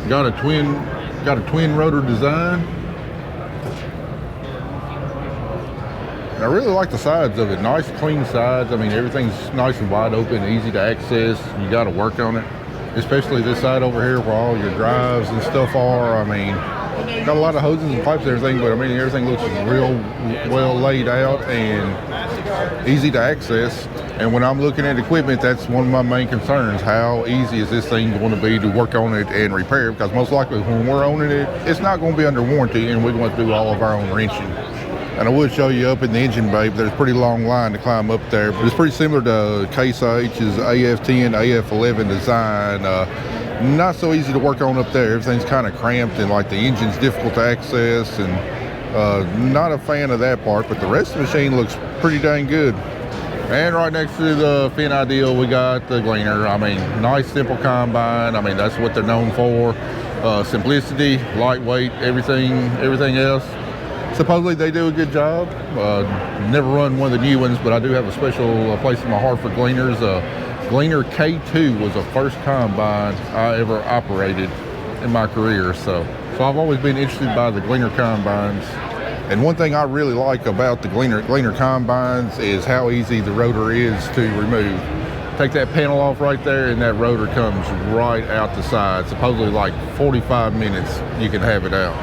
Got a twin rotor design. I really like the sides of it. Nice, clean sides. I mean, everything's nice and wide open, easy to access. You got to work on it, especially this side over here where all your drives and stuff are. I mean, got a lot of hoses and pipes and everything, but I mean, everything looks real well laid out and easy to access. And when I'm looking at equipment, that's one of my main concerns. How easy is this thing going to be to work on it and repair? Because most likely when we're owning it, it's not going to be under warranty and we're going to do all of our own wrenching. And I would show you up in the engine bay, but there's a pretty long line to climb up there. But it's pretty similar to Case H's AF10, AF11 design. Not so easy to work on up there. Everything's kind of cramped and like the engine's difficult to access, and not a fan of that part, but the rest of the machine looks pretty dang good. And right next to the Fendt Ideal, we got the Gleaner. I mean, nice, simple combine. I mean, that's what they're known for. Simplicity, lightweight, everything else. Supposedly they do a good job. Never run one of the new ones, but I do have a special place in my heart for Gleaners. Gleaner K2 was the first combine I ever operated in my career. So I've always been interested by the Gleaner combines. And one thing I really like about the Gleaner combines is how easy the rotor is to remove. Take that panel off right there and that rotor comes right out the side. Supposedly like 45 minutes you can have it out.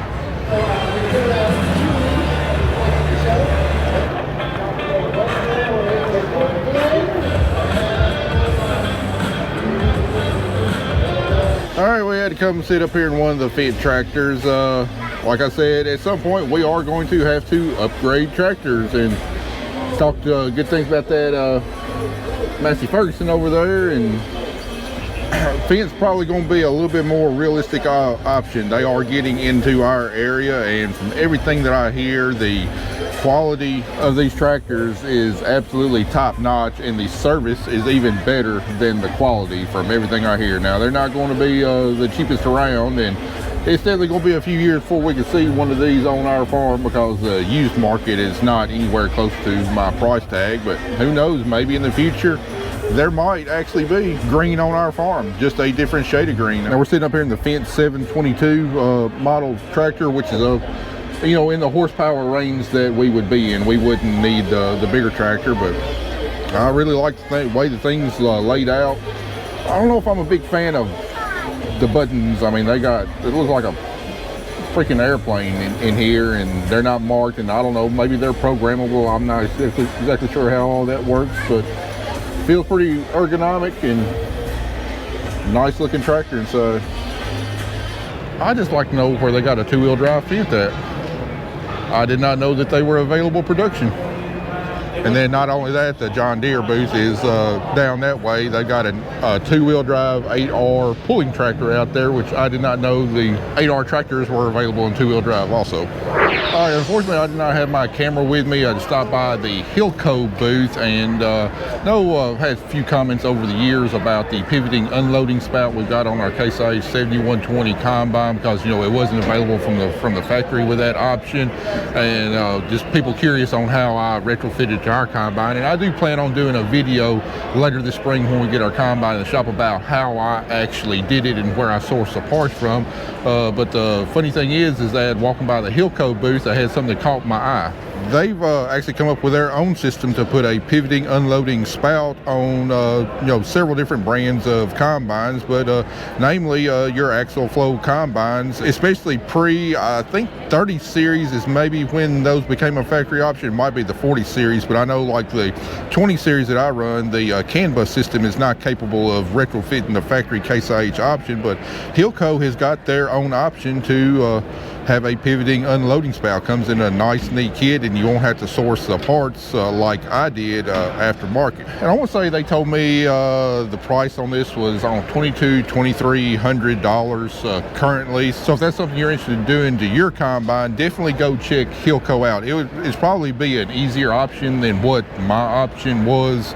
All right, we had to come sit up here in one of the Fendt tractors. Like I said, at some point we are going to have to upgrade tractors, and talked good things about that Massey Ferguson over there, and Fendt's probably going to be a little bit more realistic option. They are getting into our area, and from everything that I hear, the quality of these tractors is absolutely top notch, and the service is even better than the quality from everything I hear. Now, they're not going to be the cheapest around, and it's definitely going to be a few years before we can see one of these on our farm, because the used market is not anywhere close to my price tag. But who knows, maybe in the future there might actually be green on our farm, just a different shade of green. Now we're sitting up here in the Fendt 722 model tractor, which is in the horsepower range that we would be in. We wouldn't need the bigger tractor, but I really like the way the thing's laid out. I don't know if I'm a big fan of the buttons. I mean, it looks like a freaking airplane in here, and they're not marked, and I don't know, maybe they're programmable. I'm not exactly sure how all that works, but feels pretty ergonomic and nice looking tractor inside. I just like to know where they got a two-wheel drive Fendt at. I did not know that they were available production. And then not only that, the John Deere booth is down that way. They got a two-wheel drive 8R pulling tractor out there, which I did not know the 8R tractors were available in two-wheel drive also. All right, unfortunately, I did not have my camera with me. I just stopped by the Hilco booth, and had a few comments over the years about the pivoting unloading spout we've got on our Case IH 7120 combine, because it wasn't available from the factory with that option, and just people curious on how I retrofitted to our combine. And I do plan on doing a video later this spring when we get our combine in the shop about how I actually did it and where I sourced the parts from. But the funny thing is that walking by the Hilco booth, I had something that caught my eye. They've actually come up with their own system to put a pivoting unloading spout on several different brands of combines, but namely your Axle Flow combines, especially I think 30 series is maybe when those became a factory option. It might be the 40 series, but I know like the 20 series that I run, the CAN bus system is not capable of retrofitting the factory Case IH option, but Hilco has got their own option to have a pivoting unloading spout. Comes in a nice neat kit, and you won't have to source the parts like I did aftermarket. And I want to say they told me the price on this was on $2,300 currently. So if that's something you're interested in doing to your combine, definitely go check Hilco out. It's probably be an easier option than what my option was,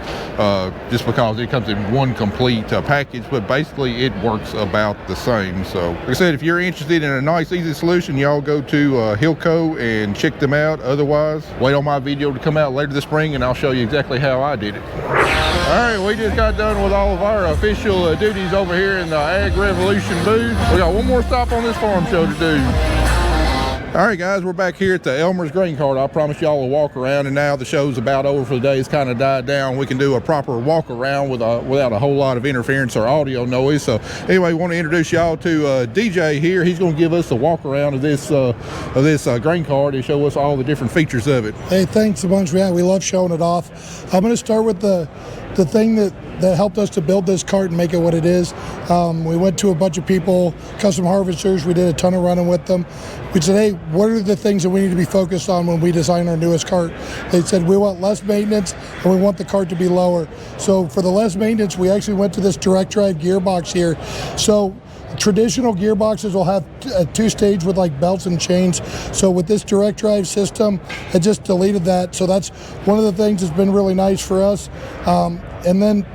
just because it comes in one complete package, but basically it works about the same. So like I said, if you're interested in a nice easy solution, y'all go to Hilco and check them out. Otherwise, wait on my video to come out later this spring, and I'll show you exactly how I did it. All right, we just got done with all of our official duties over here in the Ag Revolution booth. We got one more stop on this farm show to do. All right, guys, we're back here at the Elmers grain cart. I promised y'all a walk around, and now the show's about over for the day. It's kind of died down. We can do a proper walk around without a whole lot of interference or audio noise. So anyway, we want to introduce y'all to DJ here. He's going to give us a walk around of this grain cart and show us all the different features of it. Hey, thanks a bunch. Yeah, we love showing it off. I'm going to start with the thing that helped us to build this cart and make it what it is. We went to a bunch of people, custom harvesters. We did a ton of running with them. We said, hey, what are the things that we need to be focused on when we design our newest cart? They said, we want less maintenance and we want the cart to be lower. So for the less maintenance, we actually went to this direct drive gearbox here. So traditional gearboxes will have a two-stage with like belts and chains. So with this direct drive system, it just deleted that. So that's one of the things that's been really nice for us. And then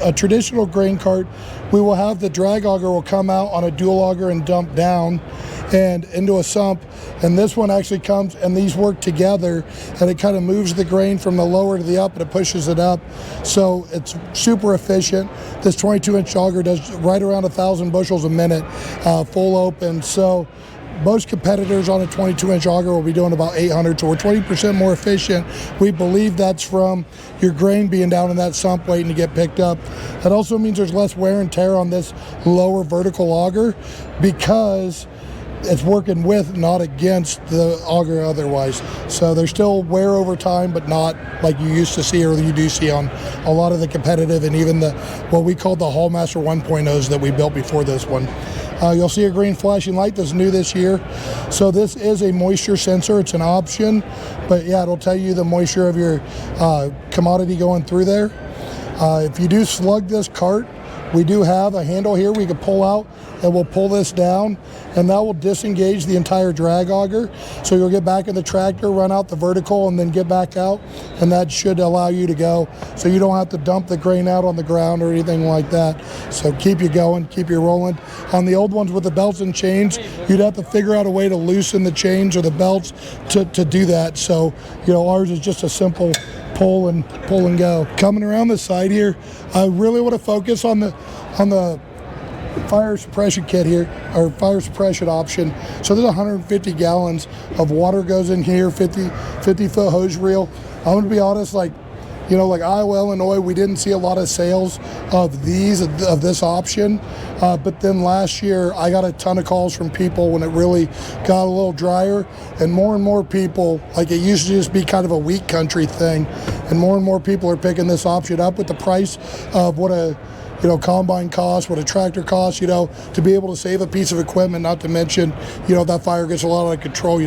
a traditional grain cart, we will have the drag auger will come out on a dual auger and dump down and into a sump, and this one actually comes and these work together, and it kind of moves the grain from the lower to the up and it pushes it up, so it's super efficient. This 22-inch auger does right around 1,000 bushels a minute, full open. So most competitors on a 22-inch auger will be doing about 800, so we're 20% more efficient. We believe that's from your grain being down in that sump waiting to get picked up. That also means there's less wear and tear on this lower vertical auger because it's working with, not against the auger otherwise. So there's still wear over time, but not like you used to see or you do see on a lot of the competitive and even the what we call the Hallmaster 1.0s that we built before this one. You'll see a green flashing light that's new this year. So this is a moisture sensor. It's an option, but yeah, it'll tell you the moisture of your commodity going through there. If you do slug this cart, we do have a handle here we can pull out, and we'll pull this down, and that will disengage the entire drag auger. So you'll get back in the tractor, run out the vertical, and then get back out, and that should allow you to go. So you don't have to dump the grain out on the ground or anything like that. So keep you going, keep you rolling. On the old ones with the belts and chains, you'd have to figure out a way to loosen the chains or the belts to do that. So, you know, ours is just a simple pull and go. Coming around the side here, I really want to focus on the fire suppression kit here, or fire suppression option. So there's 150 gallons of water goes in here, 50-foot hose reel. I'm gonna be honest, like, you know, like Iowa, Illinois, we didn't see a lot of sales of this option. But then last year, I got a ton of calls from people when it really got a little drier, and more people, like it used to just be kind of a wheat country thing, and more people are picking this option up with the price of what a combine costs, what a tractor costs, to be able to save a piece of equipment, not to mention, that fire gets a lot out of control,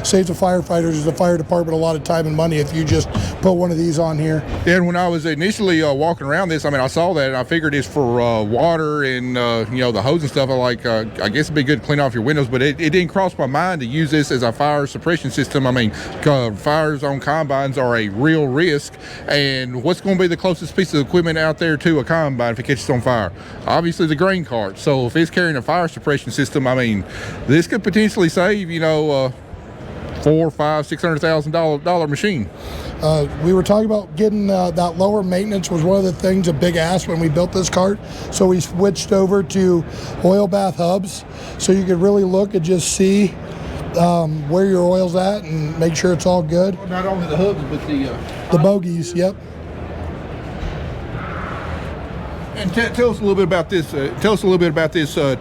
saves the firefighters, the fire department a lot of time and money if you just put one of these on here. Yeah, and when I was initially walking around this, I saw that and I figured it's for water and, the hose and stuff. I guess it'd be good to clean off your windows, but it didn't cross my mind to use this as a fire suppression system. Fires on combines are a real risk, and what's going to be the closest piece of equipment out there to a combine if it catches on fire? Obviously the grain cart. So if it's carrying a fire suppression system, this could potentially save $400,000, $500,000, $600,000 machine. We were talking about getting that lower maintenance was one of the things, a big ask when we built this cart. So we switched over to oil bath hubs, so you could really look and just see where your oil's at and make sure it's all good. Well, not only the hubs, but the bogies. Yep. And tell us a little bit about this.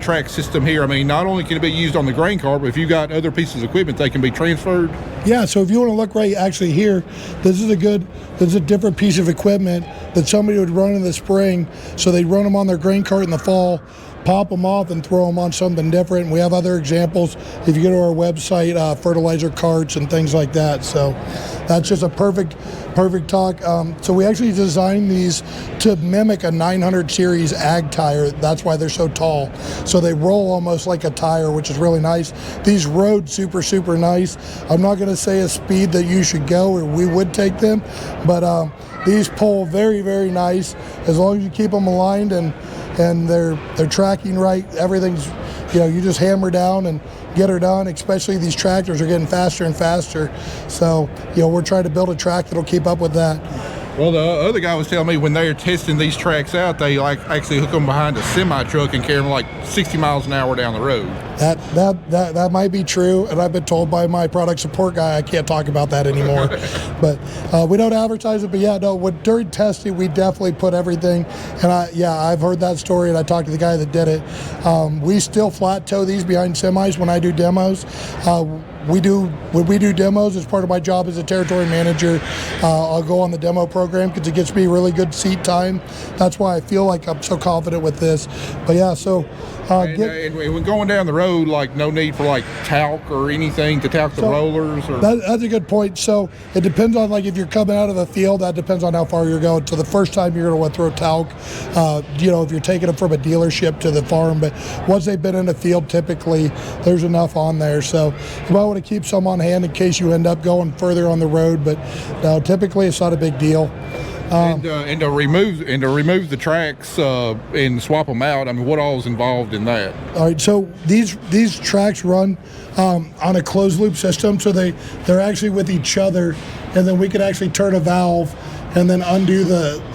Track system here. Not only can it be used on the grain cart, but if you got other pieces of equipment, they can be transferred. Yeah. So if you want to look right, actually here, this is a different piece of equipment that somebody would run in the spring. So they'd run them on their grain cart in the fall, pop them off and throw them on something different. We have other examples if you go to our website, fertilizer carts and things like that. So that's just a perfect talk. So we actually designed these to mimic a 900 series ag tire. That's why they're so tall. So they roll almost like a tire, which is really nice. These rode super nice. I'm not going to say a speed that you should go or we would take them, but these pull very nice as long as you keep them aligned and they're tracking right. Everything's, you just hammer down and get her done. Especially these tractors are getting faster and faster. So, we're trying to build a track that'll keep up with that. Well, the other guy was telling me when they're testing these tracks out, they like actually hook them behind a semi truck and carry them like 60 miles an hour down the road. That might be true, and I've been told by my product support guy I can't talk about that anymore. But we don't advertise it. But yeah, no. During testing, we definitely put everything. And I've heard that story, and I talked to the guy that did it. We still flat tow these behind semis when I do demos. When we do demos, as part of my job as a territory manager, I'll go on the demo program because it gets me really good seat time. That's why I feel like I'm so confident with this. But yeah, so and when going down the road, like no need for like talc or anything to talc the rollers. Or that's a good point. So it depends on, like, if you're coming out of the field, that depends on how far you're going. So the first time you're going to want to throw talc, if you're taking them from a dealership to the farm. But once they've been in the field, typically there's enough on there. So you might want to keep some on hand in case you end up going further on the road. But no, typically it's not a big deal. And to remove the tracks and swap them out, I mean, what all is involved in that? All right, so these tracks run on a closed loop system, so they're actually with each other, and then we can actually turn a valve and then undo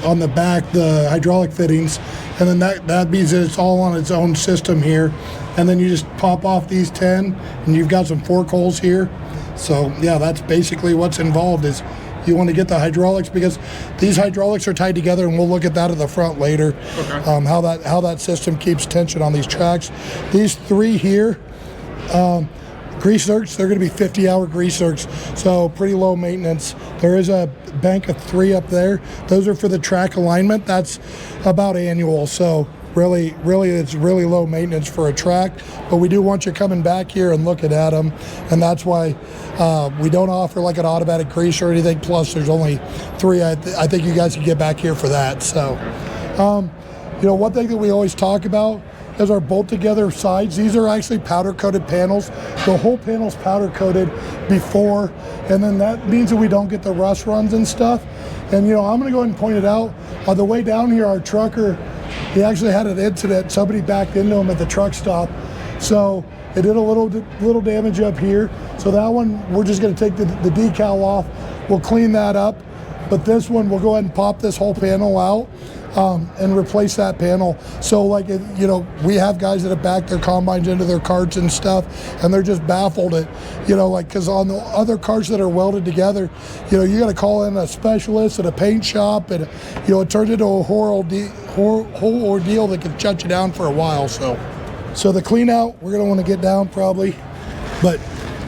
on the back the hydraulic fittings, and then that means that it's all on its own system here, and then you just pop off these 10, and you've got some fork holes here. So yeah, that's basically what's involved. Is you want to get the hydraulics, because these hydraulics are tied together, and we'll look at that at the front later. Okay. How that system keeps tension on these tracks. These three here, grease zerks, they're going to be 50-hour grease zerks, so pretty low maintenance. There is a bank of 3 up there. Those are for the track alignment. That's about annual, so really it's really low maintenance for a track, but we do want you coming back here and looking at them, and that's why we don't offer like an automatic grease or anything. Plus there's only 3. I think you guys can get back here for that. So one thing that we always talk about is our bolt together sides. These are actually powder coated panels. The whole panel's powder coated before, and then that means that we don't get the rust runs and stuff. And I'm gonna go ahead and point it out. On the way down here, our trucker, he actually had an incident. Somebody backed into him at the truck stop. So it did a little damage up here. So that one, we're just gonna take the decal off. We'll clean that up. But this one, we'll go ahead and pop this whole panel out and replace that panel. So we have guys that have backed their combines into their carts and stuff, and they're just baffled at, because on the other carts that are welded together, you got to call in a specialist at a paint shop, and it turns into a whole ordeal that can shut you down for a while. So the clean out, we're gonna want to get down probably, but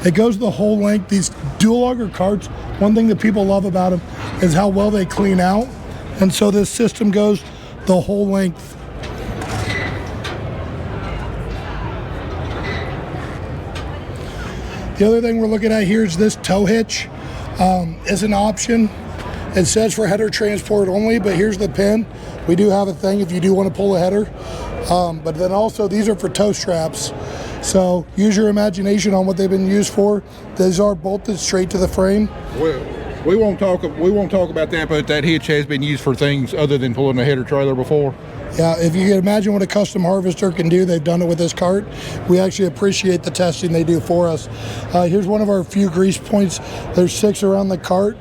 it goes the whole length. These dual auger carts, one thing that people love about them is how well they clean out. And so this system goes the whole length. The other thing we're looking at here is this tow hitch is an option. It says for header transport only, but here's the pin. We do have a thing if you do want to pull a header. But then also these are for tow straps. So use your imagination on what they've been used for. These are bolted straight to the frame. Well, we won't talk about that, but that hitch has been used for things other than pulling a header trailer before. Yeah, if you can imagine what a custom harvester can do, they've done it with this cart. We actually appreciate the testing they do for us. Here's one of our few grease points. There's 6 around the cart,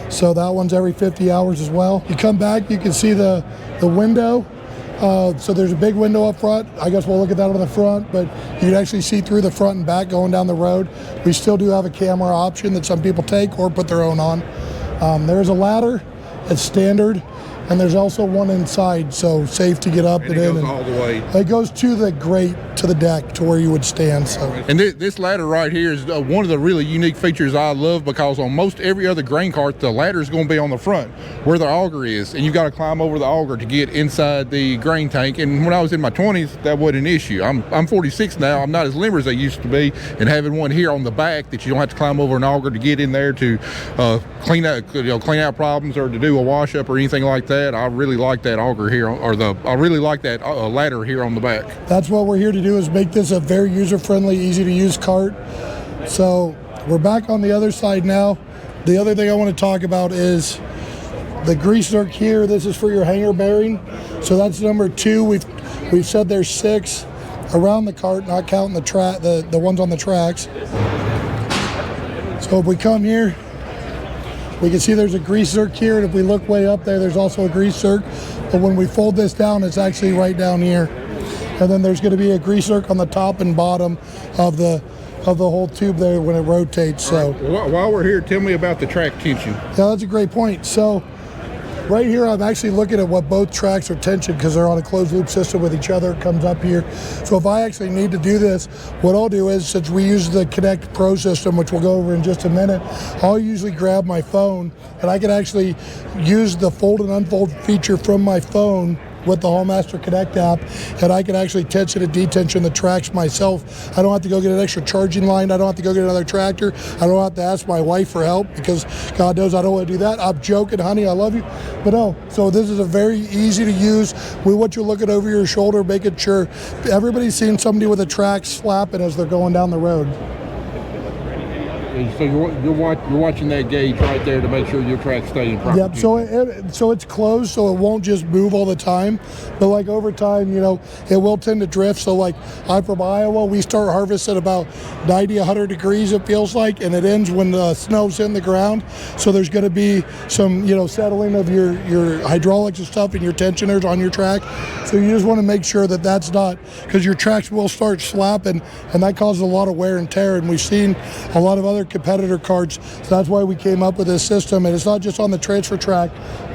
so that one's every 50 hours as well. You come back, you can see the window. So there's a big window up front. I guess we'll look at that on the front, but you can actually see through the front and back going down the road. We still do have a camera option that some people take or put their own on. There's a ladder. It's standard. And there's also one inside, so safe to get up and in. It goes all the way. It goes to the grate, to the deck, to where you would stand. So. And this ladder right here is one of the really unique features I love, because on most every other grain cart, the ladder is going to be on the front where the auger is, and you've got to climb over the auger to get inside the grain tank. And when I was in my 20s, that wasn't an issue. I'm 46 now. I'm not as limber as I used to be, and having one here on the back that you don't have to climb over an auger to get in there to clean out problems or to do a wash up or anything like that. I really like that auger here, I really like that ladder here on the back. That's what we're here to do, is make this a very user-friendly, easy-to-use cart. So we're back on the other side now. The other thing I want to talk about is the grease zerk here. This is for your hanger bearing. So that's number 2. We've said there's 6 around the cart, not counting the ones on the tracks. So if we come here, We can see there's a grease zerk here, and if we look way up there, there's also a grease zerk. But when we fold this down, it's actually right down here. And then there's going to be a grease zerk on the top and bottom of the whole tube there when it rotates. So while we're here, tell me about the track tension. Yeah, that's a great point. So right here, I'm actually looking at what both tracks are tensioned because they're on a closed loop system with each other. It comes up here. So if I actually need to do this, what I'll do is, since we use the Connect Pro system, which we'll go over in just a minute, I'll usually grab my phone and I can actually use the fold and unfold feature from my phone with the Hallmaster Connect app, and I can actually tension and detension the tracks myself. I don't have to go get an extra charging line. I don't have to go get another tractor. I don't have to ask my wife for help because God knows I don't want to do that. I'm joking, honey, I love you. But no, so this is a very easy to use. We want you looking over your shoulder, making sure everybody's seeing somebody with a track slapping as they're going down the road. So you're watching that gauge right there to make sure your track's staying proper. Yep. So it's closed, so it won't just move all the time. But like over time, you know, it will tend to drift. So like I'm from Iowa, we start harvest at about 90, 100 degrees. It feels like, and it ends when the snow's in the ground. So there's going to be some, you know, settling of your hydraulics and stuff and your tensioners on your track. So you just want to make sure that that's not, because your tracks will start slapping, and that causes a lot of wear and tear. And we've seen a lot of other competitor carts, so that's why we came up with this system. And it's not just on the transfer track,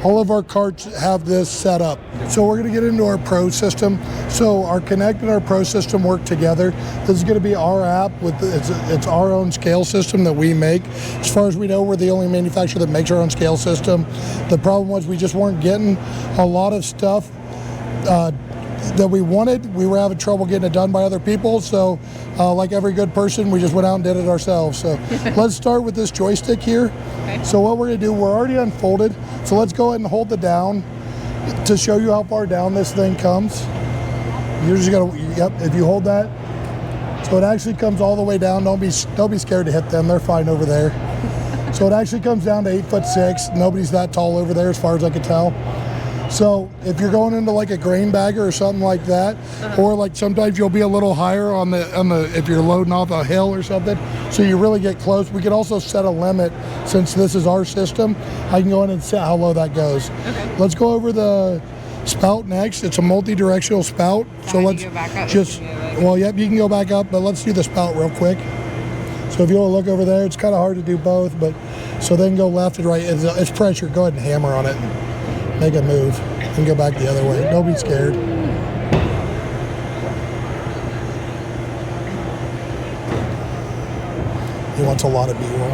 all of our carts have this set up. So we're going to get into our Pro system. So our Connect and our Pro system work together. This is going to be our app with it's our own scale system that we make. As far as we know, we're the only manufacturer that makes our own scale system. The problem was we just weren't getting a lot of stuff that we wanted. We were having trouble getting it done by other people, so like every good person, we just went out and did it ourselves. So let's start with this joystick here. Okay. So what we're going to do, we're already unfolded, so let's go ahead and hold the down to show you how far down this thing comes. You're just going to, yep, if you hold that, so it actually comes all the way down. Don't be scared to hit them, they're fine over there. So it actually comes down to 8'6". Nobody's that tall over there as far as I can tell. So if you're going into like a grain bagger or something like that, or like sometimes you'll be a little higher on the if you're loading off a hill or something, so you really get close. We can also set a limit. Since this is our system, I can go in and set how low that goes. Okay. Let's go over the spout next. It's a multi-directional spout. So let's just, well, yep, you can go back up, but let's do the spout real quick. So if you want to look over there, it's kind of hard to do both, but so then go left and right. It's pressure. Go ahead and hammer on it. Make a move and go back the other way. Don't be scared. He wants a lot of B-roll.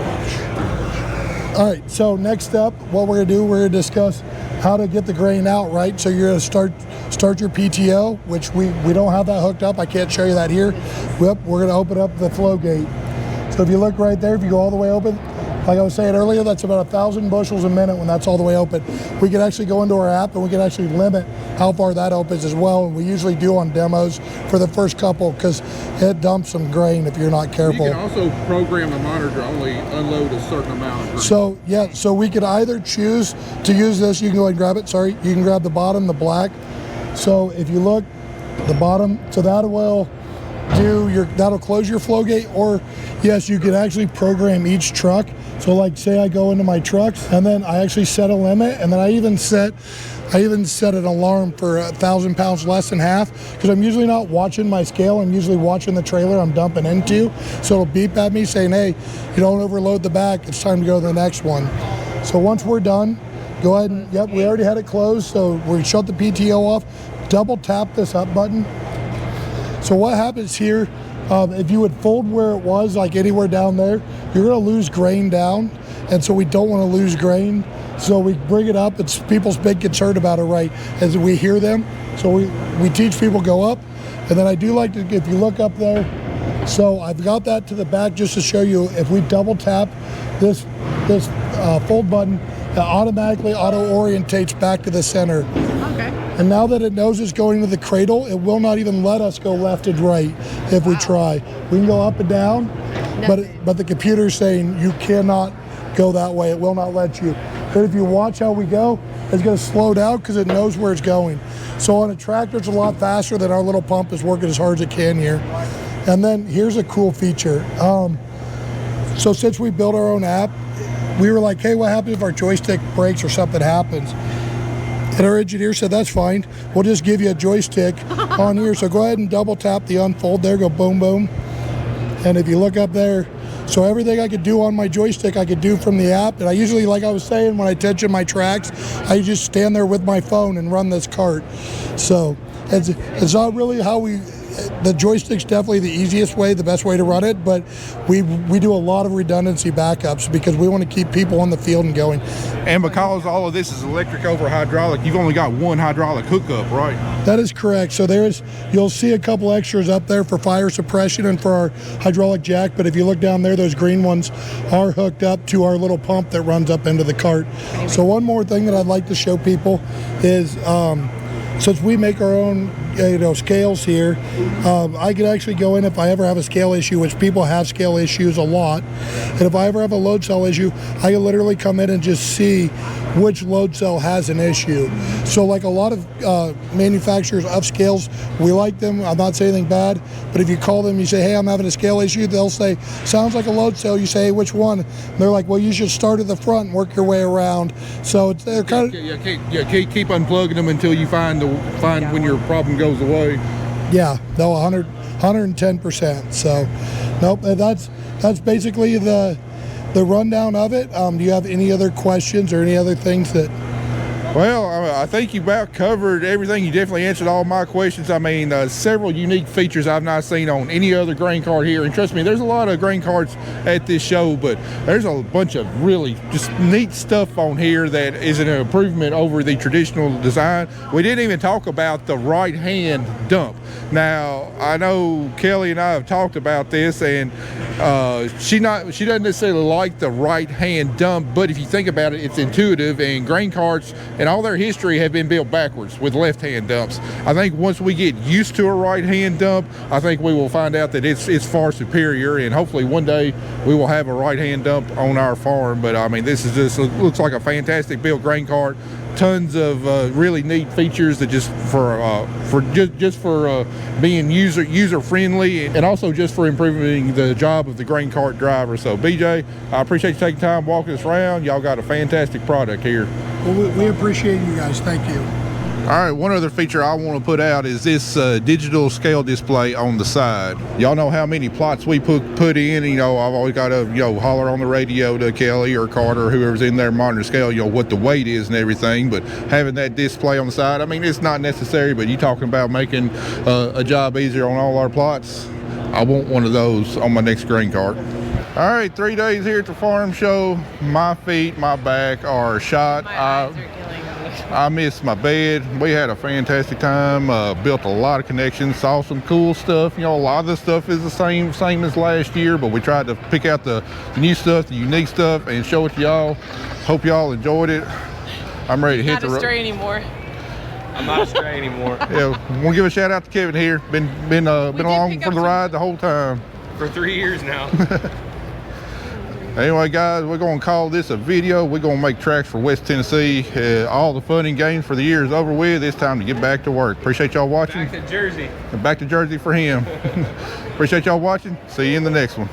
All right, so next up, what we're gonna do, we're gonna discuss how to get the grain out, right? So you're gonna start your PTO, which we don't have that hooked up. I can't show you that here. Yep, we're gonna open up the flow gate. So if you look right there, if you go all the way open, like I was saying earlier, that's about 1,000 bushels a minute when that's all the way open. We can actually go into our app and we can actually limit how far that opens as well. And we usually do on demos for the first couple because it dumps some grain if you're not careful. You can also program the monitor to only unload a certain amount of grain. So yeah, so we could either choose to use this. You can go ahead and grab it. Sorry, you can grab the bottom, the black. So if you look, the bottom, so that will that'll close your flow gate, or yes, you can actually program each truck. So like say I go into my trucks and then I actually set a limit, and then I even set an alarm for 1,000 pounds less than half, because I'm usually not watching my scale, I'm usually watching the trailer I'm dumping into. So it'll beep at me saying, hey, you don't overload the back, it's time to go to the next one. So once we're done, go ahead and, yep, we already had it closed, so we shut the PTO off, double tap this up button. So what happens here, if you would fold where it was, like anywhere down there, you're gonna lose grain down, and so we don't wanna lose grain. So we bring it up. It's people's big concern about it, right, as we hear them. So we teach people go up, and then I do like to, if you look up there, so I've got that to the back just to show you, if we double tap this fold button, it automatically auto-orientates back to the center. Okay. And now that it knows it's going to the cradle, it will not even let us go left and right if we try. We can go up and down, but the computer's saying you cannot go that way. It will not let you. But if you watch how we go, it's going to slow down because it knows where it's going. So on a tractor, it's a lot faster than our little pump is working as hard as it can here. And then here's a cool feature. So since we built our own app, we were like, hey, what happens if our joystick breaks or something happens? And our engineer said, that's fine. We'll just give you a joystick on here. So go ahead and double tap the unfold there, go boom, boom. And if you look up there, so everything I could do on my joystick, I could do from the app. And I usually, like I was saying, when I tension my tracks, I just stand there with my phone and run this cart. So it's not really how the joystick's definitely the easiest way, the best way to run it, but we do a lot of redundancy backups because we want to keep people on the field and going. And because all of this is electric over hydraulic, you've only got one hydraulic hookup, right? That is correct. So you'll see a couple extras up there for fire suppression and for our hydraulic jack, but if you look down there, those green ones are hooked up to our little pump that runs up into the cart. So one more thing that I'd like to show people is, since we make our own scales here, I could actually go in if I ever have a scale issue, which people have scale issues a lot, and if I ever have a load cell issue, I can literally come in and just see which load cell has an issue. So like a lot of manufacturers of scales, we like them. I'm not saying anything bad, but if you call them, you say, hey, I'm having a scale issue, they'll say, sounds like a load cell. You say, hey, which one? And they're like, well, you should start at the front and work your way around. So they're kind of keep unplugging them until you find when your problem goes away. Yeah, no, 110%. So, nope, that's basically the rundown of it. Do you have any other questions or any other things that? Well, I think you about covered everything. You definitely answered all my questions. I mean, several unique features I've not seen on any other grain cart here. And trust me, there's a lot of grain carts at this show, but there's a bunch of really just neat stuff on here that is an improvement over the traditional design. We didn't even talk about the right-hand dump. Now, I know Kelly and I have talked about this, and she doesn't necessarily like the right-hand dump, but if you think about it, it's intuitive, and grain carts and all their history have been built backwards with left-hand dumps. I think once we get used to a right-hand dump, I think we will find out that it's far superior, and hopefully one day we will have a right-hand dump on our farm. But I mean, this looks like a fantastic built grain cart. Tons of really neat features that just for being user friendly, and also just for improving the job of the grain cart driver. So BJ, I appreciate you taking time walking us around. Y'all got a fantastic product here. Well, we appreciate you guys. Thank you. All right, one other feature I want to put out is this digital scale display on the side. Y'all know how many plots we put in. You know, I've always got to holler on the radio to Kelly or Carter or whoever's in there monitoring scale, what the weight is and everything. But having that display on the side, I mean, it's not necessary, but you talking about making a job easier on all our plots. I want one of those on my next grain cart. All right, 3 days here at the farm show. My feet, my back are shot. My eyes are killing me. I missed my bed. We had a fantastic time. Built a lot of connections. Saw some cool stuff. A lot of the stuff is the same as last year, but we tried to pick out the new stuff, the unique stuff, and show it to y'all. Hope y'all enjoyed it. I'm ready to hit the road. Not astray anymore. I'm not astray anymore. Yeah, want to give a shout out to Kevin here. Been along for the ride the whole time. For 3 years now. Anyway, guys, we're going to call this a video. We're going to make tracks for West Tennessee. All the fun and games for the year is over with. It's time to get back to work. Appreciate y'all watching. Back to Jersey. Back to Jersey for him. Appreciate y'all watching. See you in the next one.